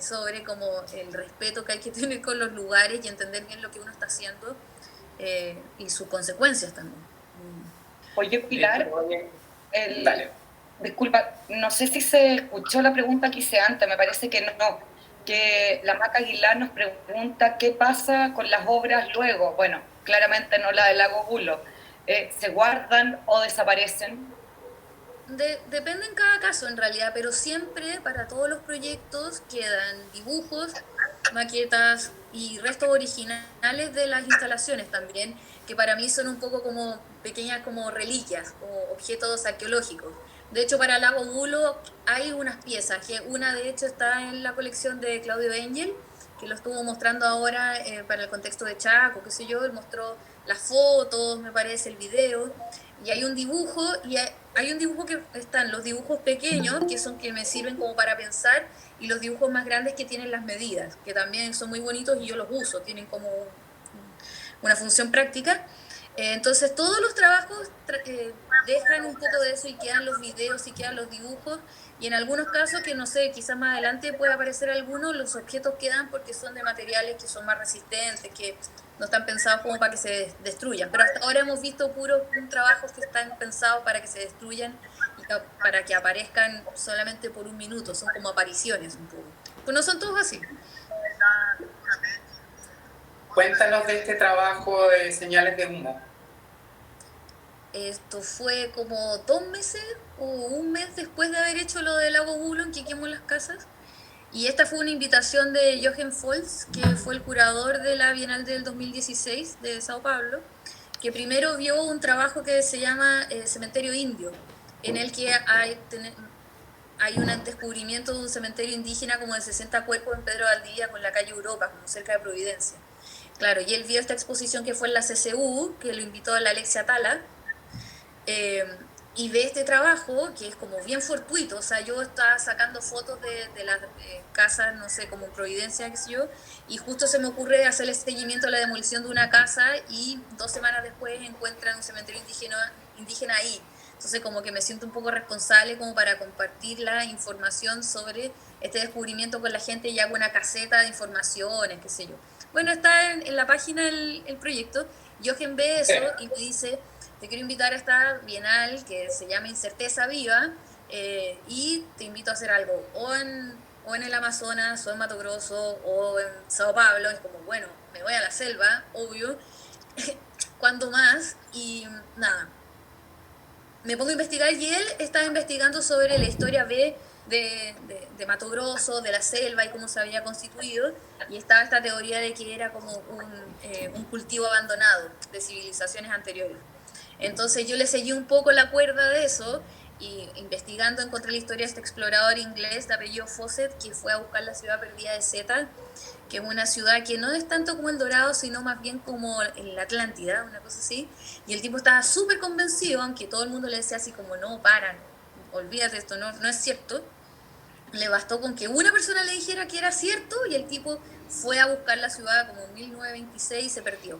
sobre como el respeto que hay que tener con los lugares y entender bien lo que uno está haciendo y sus consecuencias también. Oye, Pilar, disculpa, no sé si se escuchó la pregunta que hice antes, me parece que no, que la Maca Aguilar nos pregunta qué pasa con las obras luego. Bueno, claramente no la del Lago Bulo. ¿Se guardan o desaparecen? Depende en cada caso en realidad, pero siempre para todos los proyectos quedan dibujos, maquetas y restos originales de las instalaciones también, que para mí son un poco como pequeñas como reliquias, como objetos arqueológicos. De hecho, para Lago Bulo hay unas piezas, que una de hecho está en la colección de Claudio Engel, que lo estuvo mostrando ahora para el contexto de Chaco, qué sé yo, él mostró las fotos, me parece, el video, y hay un dibujo, y hay un dibujo que están los dibujos pequeños, que son que me sirven como para pensar, y los dibujos más grandes que tienen las medidas, que también son muy bonitos y yo los uso, tienen como una función práctica. Entonces todos los trabajos dejan un poco de eso y quedan los videos y quedan los dibujos, y en algunos casos, que no sé, quizás más adelante puede aparecer alguno, los objetos quedan porque son de materiales que son más resistentes, que no están pensados como para que se destruyan. Pero hasta ahora hemos visto puros trabajos que están pensados para que se destruyan y para que aparezcan solamente por un minuto, son como apariciones un poco. Pues no son todos así. Cuéntanos de este trabajo de señales de humo. Esto fue como 2 meses o un mes después de haber hecho lo del Lago Bulo, en que quemó las casas. Y esta fue una invitación de Jochen Folz, que fue el curador de la Bienal del 2016 de Sao Paulo, que primero vio un trabajo que se llama Cementerio Indio, en el que hay un descubrimiento de un cementerio indígena como de 60 cuerpos en Pedro Valdivia con la calle Europa, como cerca de Providencia. Claro, y él vio esta exposición que fue en la CCU, que lo invitó a la Alexia Tala, y ve este trabajo que es como bien fortuito. O sea, yo estaba sacando fotos de las casas, no sé, como en Providencia, qué sé yo, y justo se me ocurre hacer el seguimiento a la demolición de una casa y 2 semanas después encuentran un cementerio indígena ahí. Entonces como que me siento un poco responsable como para compartir la información sobre este descubrimiento con la gente y hago una caseta de informaciones, qué sé yo. Bueno, está en la página el proyecto. Jochen ve eso y me dice: te quiero invitar a esta bienal que se llama Incerteza Viva y te invito a hacer algo o en el Amazonas o en Mato Grosso o en Sao Paulo. Es como, bueno, me voy a la selva, obvio, cuando más, y nada. me pongo a investigar y él estaba investigando sobre la historia de Mato Grosso, de la selva y cómo se había constituido, y estaba esta teoría de que era como un cultivo abandonado de civilizaciones anteriores. Entonces yo le seguí un poco la cuerda de eso y investigando encontré la historia de este explorador inglés de apellido Fawcett que fue a buscar la ciudad perdida de Zeta, que es una ciudad que no es tanto como El Dorado, sino más bien como en la Atlántida, una cosa así. Y el tipo estaba súper convencido, aunque todo el mundo le decía así como, no, para, olvídate esto, no es cierto. Le bastó con que una persona le dijera que era cierto y el tipo fue a buscar la ciudad como en 1926 y se perdió.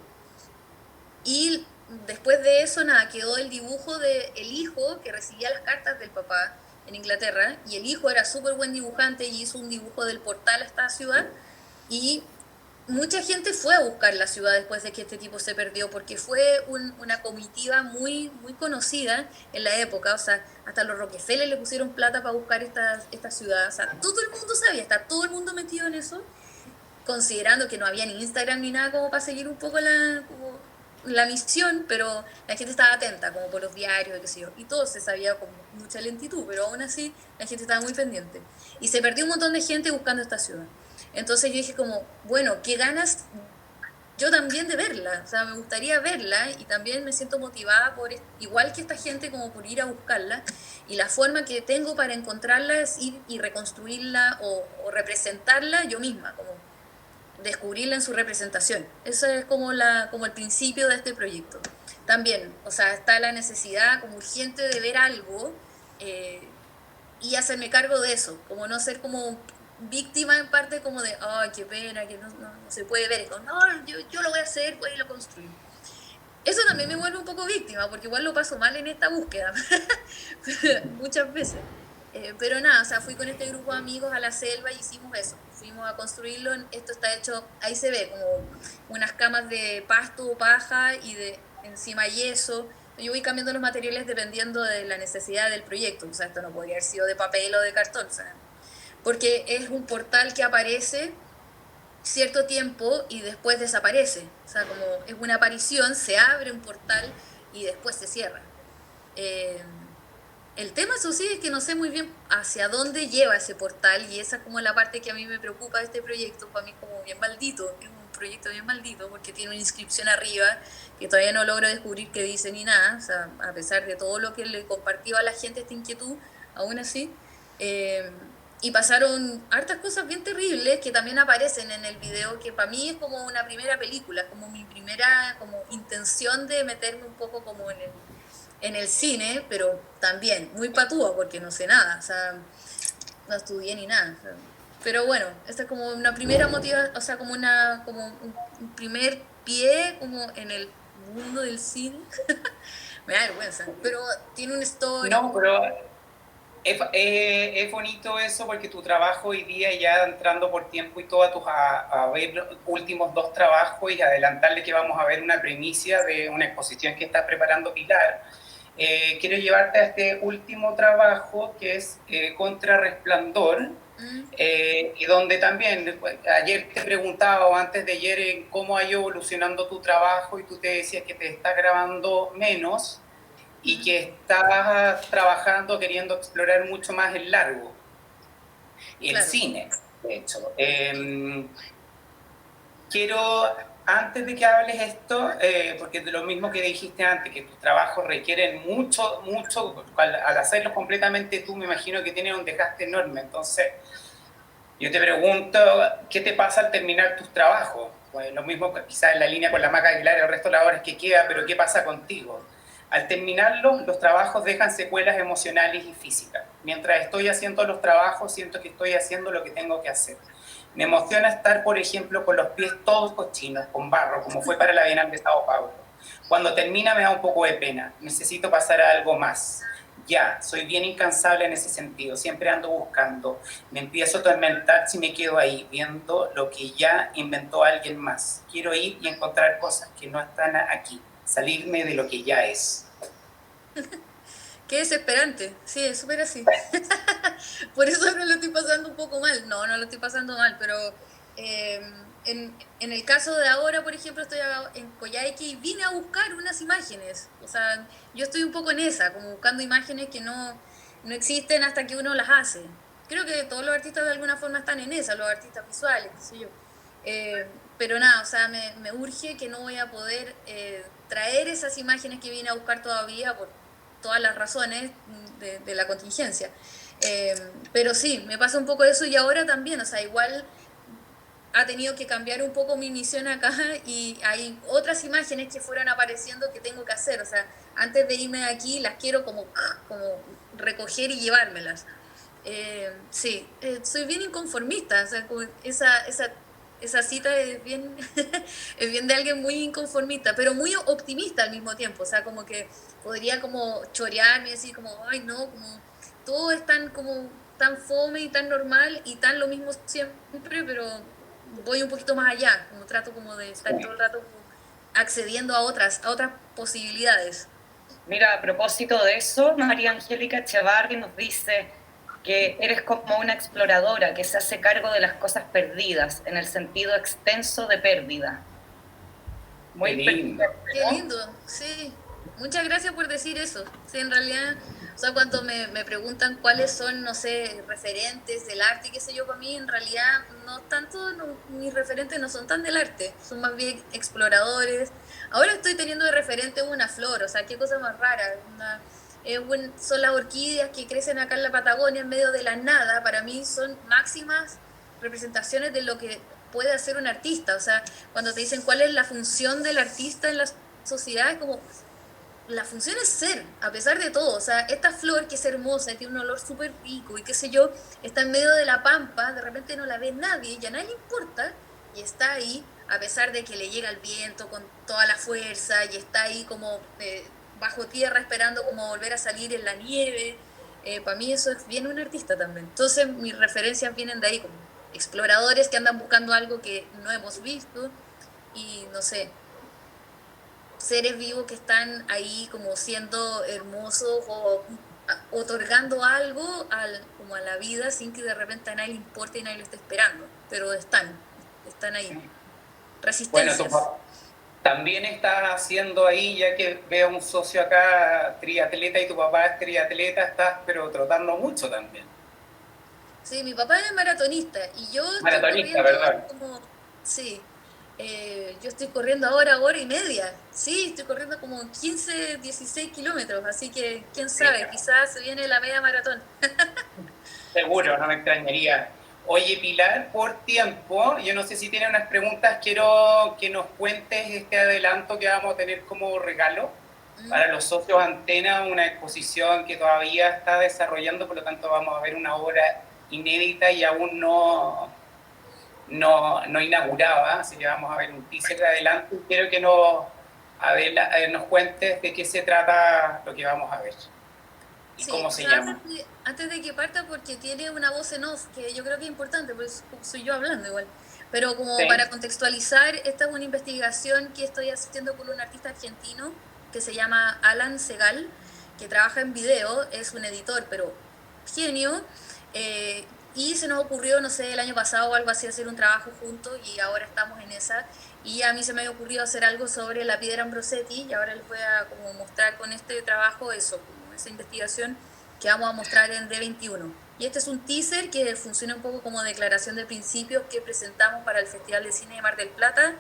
Y después de eso, nada, quedó el dibujo del hijo que recibía las cartas del papá en Inglaterra, y el hijo era súper buen dibujante y hizo un dibujo del portal a esta ciudad, y mucha gente fue a buscar la ciudad después de que este tipo se perdió, porque fue una comitiva muy conocida en la época, o sea, hasta los Rockefeller le pusieron plata para buscar esta ciudad, o sea, todo el mundo sabía, está todo el mundo metido en eso, considerando que no había ni Instagram ni nada como para seguir un poco como la misión, pero la gente estaba atenta, como por los diarios, qué sé yo, y todo se sabía con mucha lentitud, pero aún así la gente estaba muy pendiente. Y se perdió un montón de gente buscando esta ciudad. Entonces yo dije como, bueno, qué ganas yo también de verla, o sea, me gustaría verla y también me siento motivada por, igual que esta gente, como por ir a buscarla, y la forma que tengo para encontrarla es ir y reconstruirla o representarla yo misma, como descubrirla en su representación. Eso es como el principio de este proyecto. También, o sea, está la necesidad como urgente de ver algo eh, y hacerme cargo de eso, como no ser como víctima en parte como de, ay, qué pena, que no se puede ver, como, no, yo lo voy a hacer, voy a lo construir. Eso también me vuelve un poco víctima, porque igual lo paso mal en esta búsqueda, muchas veces. Pero nada, o sea, fui con este grupo de amigos a la selva y hicimos eso. Fuimos a construirlo. Esto está hecho, ahí se ve como unas camas de pasto o paja y de encima yeso. Yo voy cambiando los materiales dependiendo de la necesidad del proyecto. O sea, esto no podría haber sido de papel o de cartón. O sea, porque es un portal que aparece cierto tiempo y después desaparece. O sea, como es una aparición, se abre un portal y después se cierra. Eh, el tema, eso sí, es que no sé muy bien hacia dónde lleva ese portal y esa es como la parte que a mí me preocupa de este proyecto. Para mí es como bien maldito, es un proyecto bien maldito porque tiene una inscripción arriba que todavía no logro descubrir qué dice ni nada. O sea, a pesar de todo lo que le compartió a la gente esta inquietud, aún así. Eh, y pasaron hartas cosas bien terribles que también aparecen en el video, que para mí es como una primera película, como mi primera como intención de meterme un poco como en el cine, pero también muy patúa porque no sé nada, o sea, no estudié ni nada. O sea, pero bueno, esta es como una primera motivación, o sea, como un primer pie como en el mundo del cine. Me da vergüenza, pero tiene una historia. No, pero es bonito eso porque tu trabajo hoy día, ya entrando por tiempo y todo, a ver los últimos dos trabajos y adelantarle que vamos a ver una primicia de una exposición que está preparando Pilar. Quiero llevarte a este último trabajo que es Contra Resplandor, y donde también, ayer te preguntaba o antes de ayer cómo ha ido evolucionando tu trabajo y tú te decías que te estás grabando menos y que estás trabajando, queriendo explorar mucho más el largo, el Claro. cine, de hecho. Quiero, antes de que hables esto, porque de lo mismo que dijiste antes, que tus trabajos requieren mucho, al hacerlos completamente tú, me imagino que tienes un desgaste enorme. Entonces, yo te pregunto, ¿qué te pasa al terminar tus trabajos? Pues lo mismo quizás en la línea con la Maca Aguilar, el resto de las horas que queda, pero ¿qué pasa contigo? Al terminarlos, los trabajos dejan secuelas emocionales y físicas. Mientras estoy haciendo los trabajos, siento que estoy haciendo lo que tengo que hacer. Me emociona estar, por ejemplo, con los pies todos cochinos, con barro, como fue para la Bienal de Sao Paulo. Cuando termina me da un poco de pena. Necesito pasar a algo más. Ya, soy bien incansable en ese sentido. Siempre ando buscando. Me empiezo a atormentar si me quedo ahí, viendo lo que ya inventó alguien más. Quiero ir y encontrar cosas que no están aquí. Salirme de lo que ya es. Qué desesperante, sí, es súper así. Por eso no lo estoy pasando un poco mal. No lo estoy pasando mal, pero Eh, en el caso de ahora, por ejemplo, estoy en Coyhaique y vine a buscar unas imágenes. O sea, yo estoy un poco en esa, como buscando imágenes que no existen hasta que uno las hace. Creo que todos los artistas de alguna forma están en esa, los artistas visuales, qué sé yo. Pero nada, o sea, me urge que no voy a poder traer esas imágenes que vine a buscar todavía por todas las razones de la contingencia. Pero sí, me pasa un poco eso y ahora también, o sea, igual ha tenido que cambiar un poco mi misión acá y hay otras imágenes que fueron apareciendo que tengo que hacer. O sea, antes de irme de aquí las quiero como recoger y llevármelas. Sí, soy bien inconformista. O sea, como esa cita es bien, es bien de alguien muy inconformista, pero muy optimista al mismo tiempo. O sea, como que podría como chorearme y decir como, ay no, como todo es tan como tan fome y tan normal y tan lo mismo siempre, pero voy un poquito más allá, como trato como de estar todo el rato como accediendo a otras posibilidades. Mira, a propósito de eso, María Angélica Echevarri nos dice que eres como una exploradora que se hace cargo de las cosas perdidas, en el sentido extenso de pérdida. Qué Muy lindo. pertinente, Qué ¿no? lindo, sí. Muchas gracias por decir eso. Sí, en realidad, o sea, cuando me preguntan cuáles son, no sé, referentes del arte y qué sé yo, para mí en realidad no tanto, mis referentes no son tan del arte, son más bien exploradores. Ahora estoy teniendo de referente una flor, o sea, qué cosa más rara. Son las orquídeas que crecen acá en la Patagonia en medio de la nada, para mí son máximas representaciones de lo que puede hacer un artista. O sea, cuando te dicen cuál es la función del artista en la sociedad, es como, la función es ser, a pesar de todo. O sea, esta flor que es hermosa y tiene un olor súper rico y qué sé yo, está en medio de la pampa, de repente no la ve nadie y a nadie le importa y está ahí, a pesar de que le llega el viento con toda la fuerza y está ahí como bajo tierra esperando como volver a salir en la nieve. Para mí eso es bien un artista también. Entonces mis referencias vienen de ahí, como exploradores que andan buscando algo que no hemos visto y no sé, seres vivos que están ahí como siendo hermosos o otorgando algo como a la vida sin que de repente a nadie le importe y nadie lo esté esperando, pero están ahí. Bueno, Resistencias. también estás haciendo ahí, ya que veo un socio acá, triatleta, y tu papá es triatleta, estás pero trotando mucho también. Sí, mi papá es maratonista y yo estoy Maratonista, corriendo perdón. como, sí, yo estoy corriendo ahora hora y media. Sí, estoy corriendo como 15, 16 kilómetros, así que quién sabe, Mira, quizás se viene la media maratón. seguro, Sí. no me extrañaría. Oye, Pilar, por tiempo, yo no sé si tienes unas preguntas, quiero que nos cuentes este adelanto que vamos a tener como regalo Mm. para los socios Antena, una exposición que todavía está desarrollando, por lo tanto vamos a ver una obra inédita y aún no inauguraba, así que vamos a ver un teaser de adelanto y quiero que nos cuentes de qué se trata lo que vamos a ver y Sí, cómo o se sea, llama. antes de que parta, porque tiene una voz en off, que yo creo que es importante, pues soy yo hablando igual. Pero como Sí, para contextualizar, esta es una investigación que estoy haciendo con un artista argentino que se llama Alan Segal, que trabaja en video, es un editor, pero genio. Y se nos ocurrió, no sé, el año pasado o algo así, hacer un trabajo juntos y ahora estamos en esa. Y a mí se me había ocurrido hacer algo sobre la piedra Ambrosetti y ahora les voy a como mostrar con este trabajo eso, como esa investigación que vamos a mostrar en D21. Y este es un teaser que funciona un poco como declaración de principios que presentamos para el Festival de Cine de Mar del Plata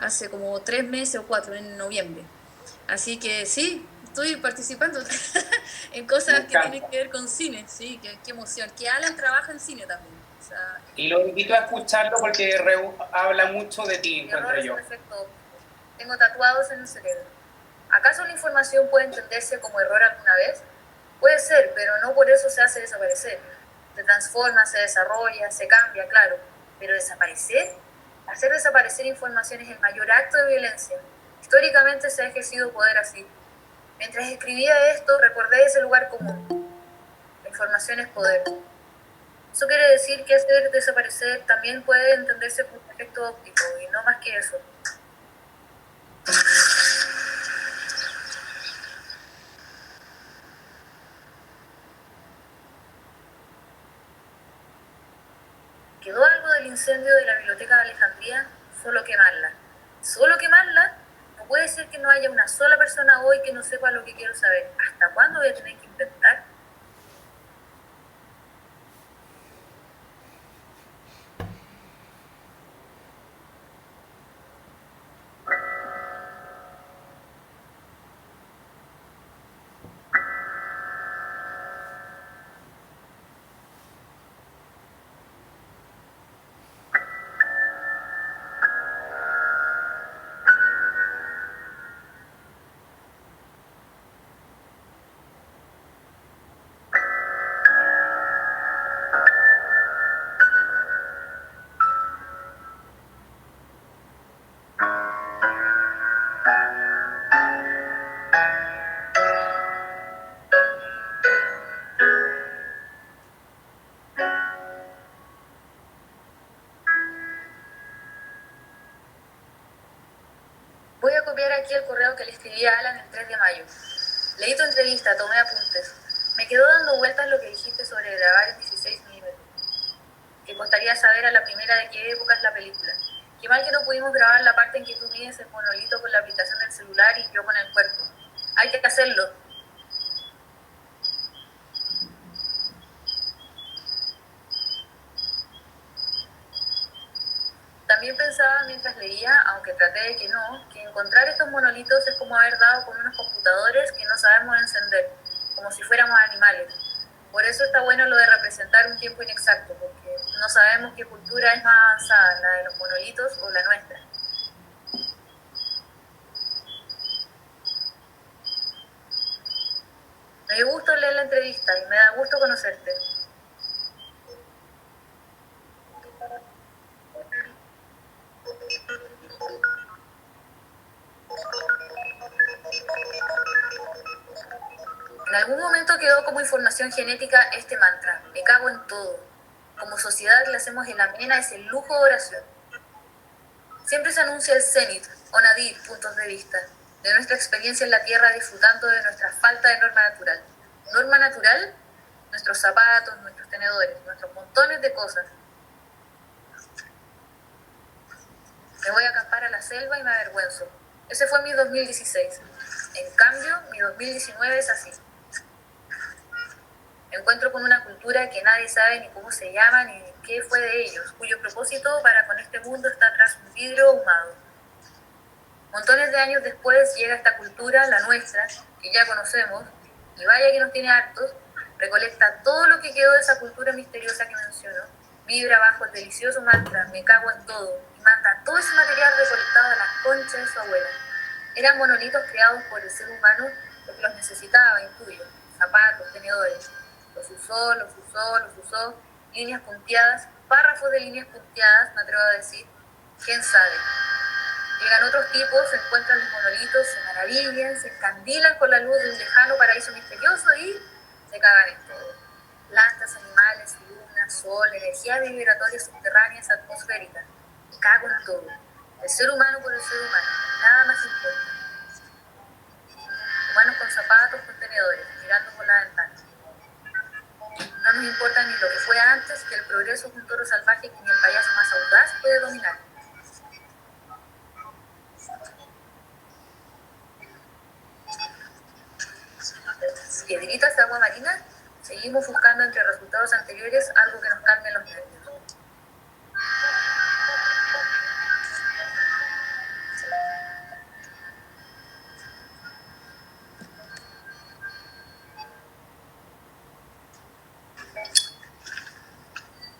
hace como 3 meses o 4, en noviembre. Así que sí, estoy participando en me cosas que tienen encanta. que ver con cine, sí, qué emoción. Que Alan trabaja en cine también. O sea, Y lo invito a escucharlo porque habla mucho de ti, encuentro errores yo. por efecto óptico. Tengo tatuados en el cerebro. ¿Acaso la información puede entenderse como error alguna vez? Puede ser, pero no por eso se hace desaparecer. Se transforma, se desarrolla, se cambia, claro. Pero desaparecer, hacer desaparecer información es el mayor acto de violencia. Históricamente se ha ejercido poder así. Mientras escribía esto, recordé ese lugar común. La información es poder. Eso quiere decir que hacer desaparecer también puede entenderse como un efecto óptico, y no más que eso. ¿Quedó algo del incendio de la Biblioteca de Alejandría, solo quemarla. Solo quemarla, no puede ser que no haya una sola persona hoy que no sepa lo que quiero saber. ¿Hasta cuándo voy a tener que inventar? Voy a copiar aquí el correo que le escribí a Alan el 3 de mayo. Leí tu entrevista, tomé apuntes. Me quedó dando vueltas lo que dijiste sobre grabar en 16 milímetros. Que costaría saber a la primera de qué época es la película. Qué mal que no pudimos grabar la parte en que tú mides el monolito con la aplicación del celular y yo con el cuerpo. Hay que hacerlo. También pensaba mientras leía, aunque traté de que no, que encontrar estos monolitos es como haber dado con unos computadores que no sabemos encender, como si fuéramos animales. Por eso está bueno lo de representar un tiempo inexacto, porque no sabemos qué cultura es más avanzada, la de los monolitos o la nuestra. Me dio gusto leer la entrevista y me da gusto conocerte. En algún momento quedó como información genética este mantra: me cago en todo. Como sociedad le hacemos en la pena ese lujo de oración. Siempre se anuncia el cenit o nadir, puntos de vista, de nuestra experiencia en la Tierra disfrutando de nuestra falta de norma natural. Norma natural, nuestros zapatos, nuestros tenedores, nuestros montones de cosas. Me voy a acampar a la selva y me avergüenzo. Ese fue mi 2016. En cambio, mi 2019 es así. Me encuentro con una cultura que nadie sabe ni cómo se llama ni qué fue de ellos, cuyo propósito para con este mundo está tras un vidrio ahumado. Montones de años después llega esta cultura, la nuestra, que ya conocemos, y vaya que nos tiene hartos, recolecta todo lo que quedó de esa cultura misteriosa que menciono, vibra bajo el delicioso mantra, me cago en todo, y manda todo ese material recolectado a las conchas de su abuela. Eran monolitos creados por el ser humano porque los necesitaba, intuyo, zapatos, tenedores. Los usó, líneas punteadas, párrafos de líneas punteadas, me atrevo a decir, quién sabe. Llegan otros tipos, se encuentran los monolitos, se maravillan, se encandilan con la luz de un lejano paraíso misterioso y se cagan en todo. Plantas, animales, luna, sol, energías vibratorias subterráneas, atmosféricas. Me cago en todo. El ser humano por el ser humano, nada más importa. Humanos con zapatos, con tenedores, mirando por la ventana. No nos importa ni lo que fue antes, que el progreso es un toro salvaje que ni el payaso más audaz puede dominar. Piedritas de agua marina, seguimos buscando entre resultados anteriores algo que nos calme los nervios.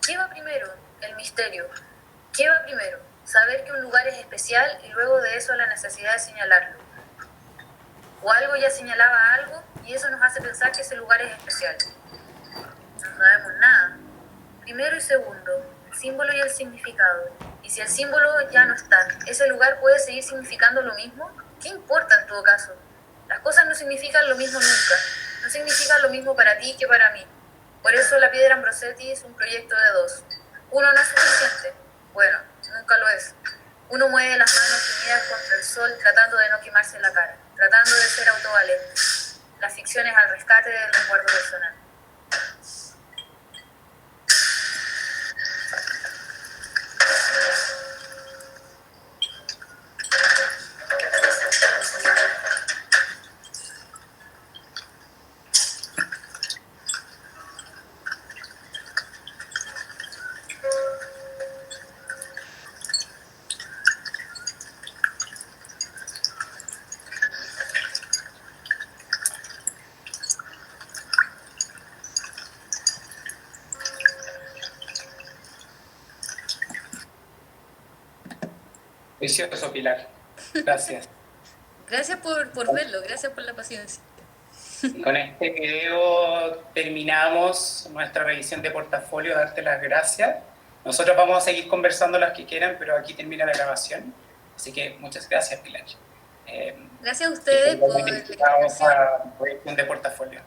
¿Qué va primero? El misterio. ¿Qué va primero? Saber que un lugar es especial y luego de eso la necesidad de señalarlo. O algo ya señalaba algo y eso nos hace pensar que ese lugar es especial. No sabemos nada. Primero y segundo, el símbolo y el significado. Y si el símbolo ya no está, ¿ese lugar puede seguir significando lo mismo? ¿Qué importa en todo caso? Las cosas no significan lo mismo nunca. No significan lo mismo para ti que para mí. Por eso la piedra Ambrosetti es un proyecto de dos. Uno no es suficiente. Bueno, nunca lo es. Uno mueve las manos unidas contra el sol tratando de no quemarse la cara, tratando de ser autovalente. La ficción es al rescate del resguardo personal. Precioso, Pilar. Gracias. Gracias por verlo, gracias por la paciencia. Con este video terminamos nuestra revisión de portafolio. Darte las gracias. Nosotros vamos a seguir conversando las que quieran, pero aquí termina la grabación. Así que muchas gracias, Pilar. Gracias a ustedes por la invitados a revisión de portafolio.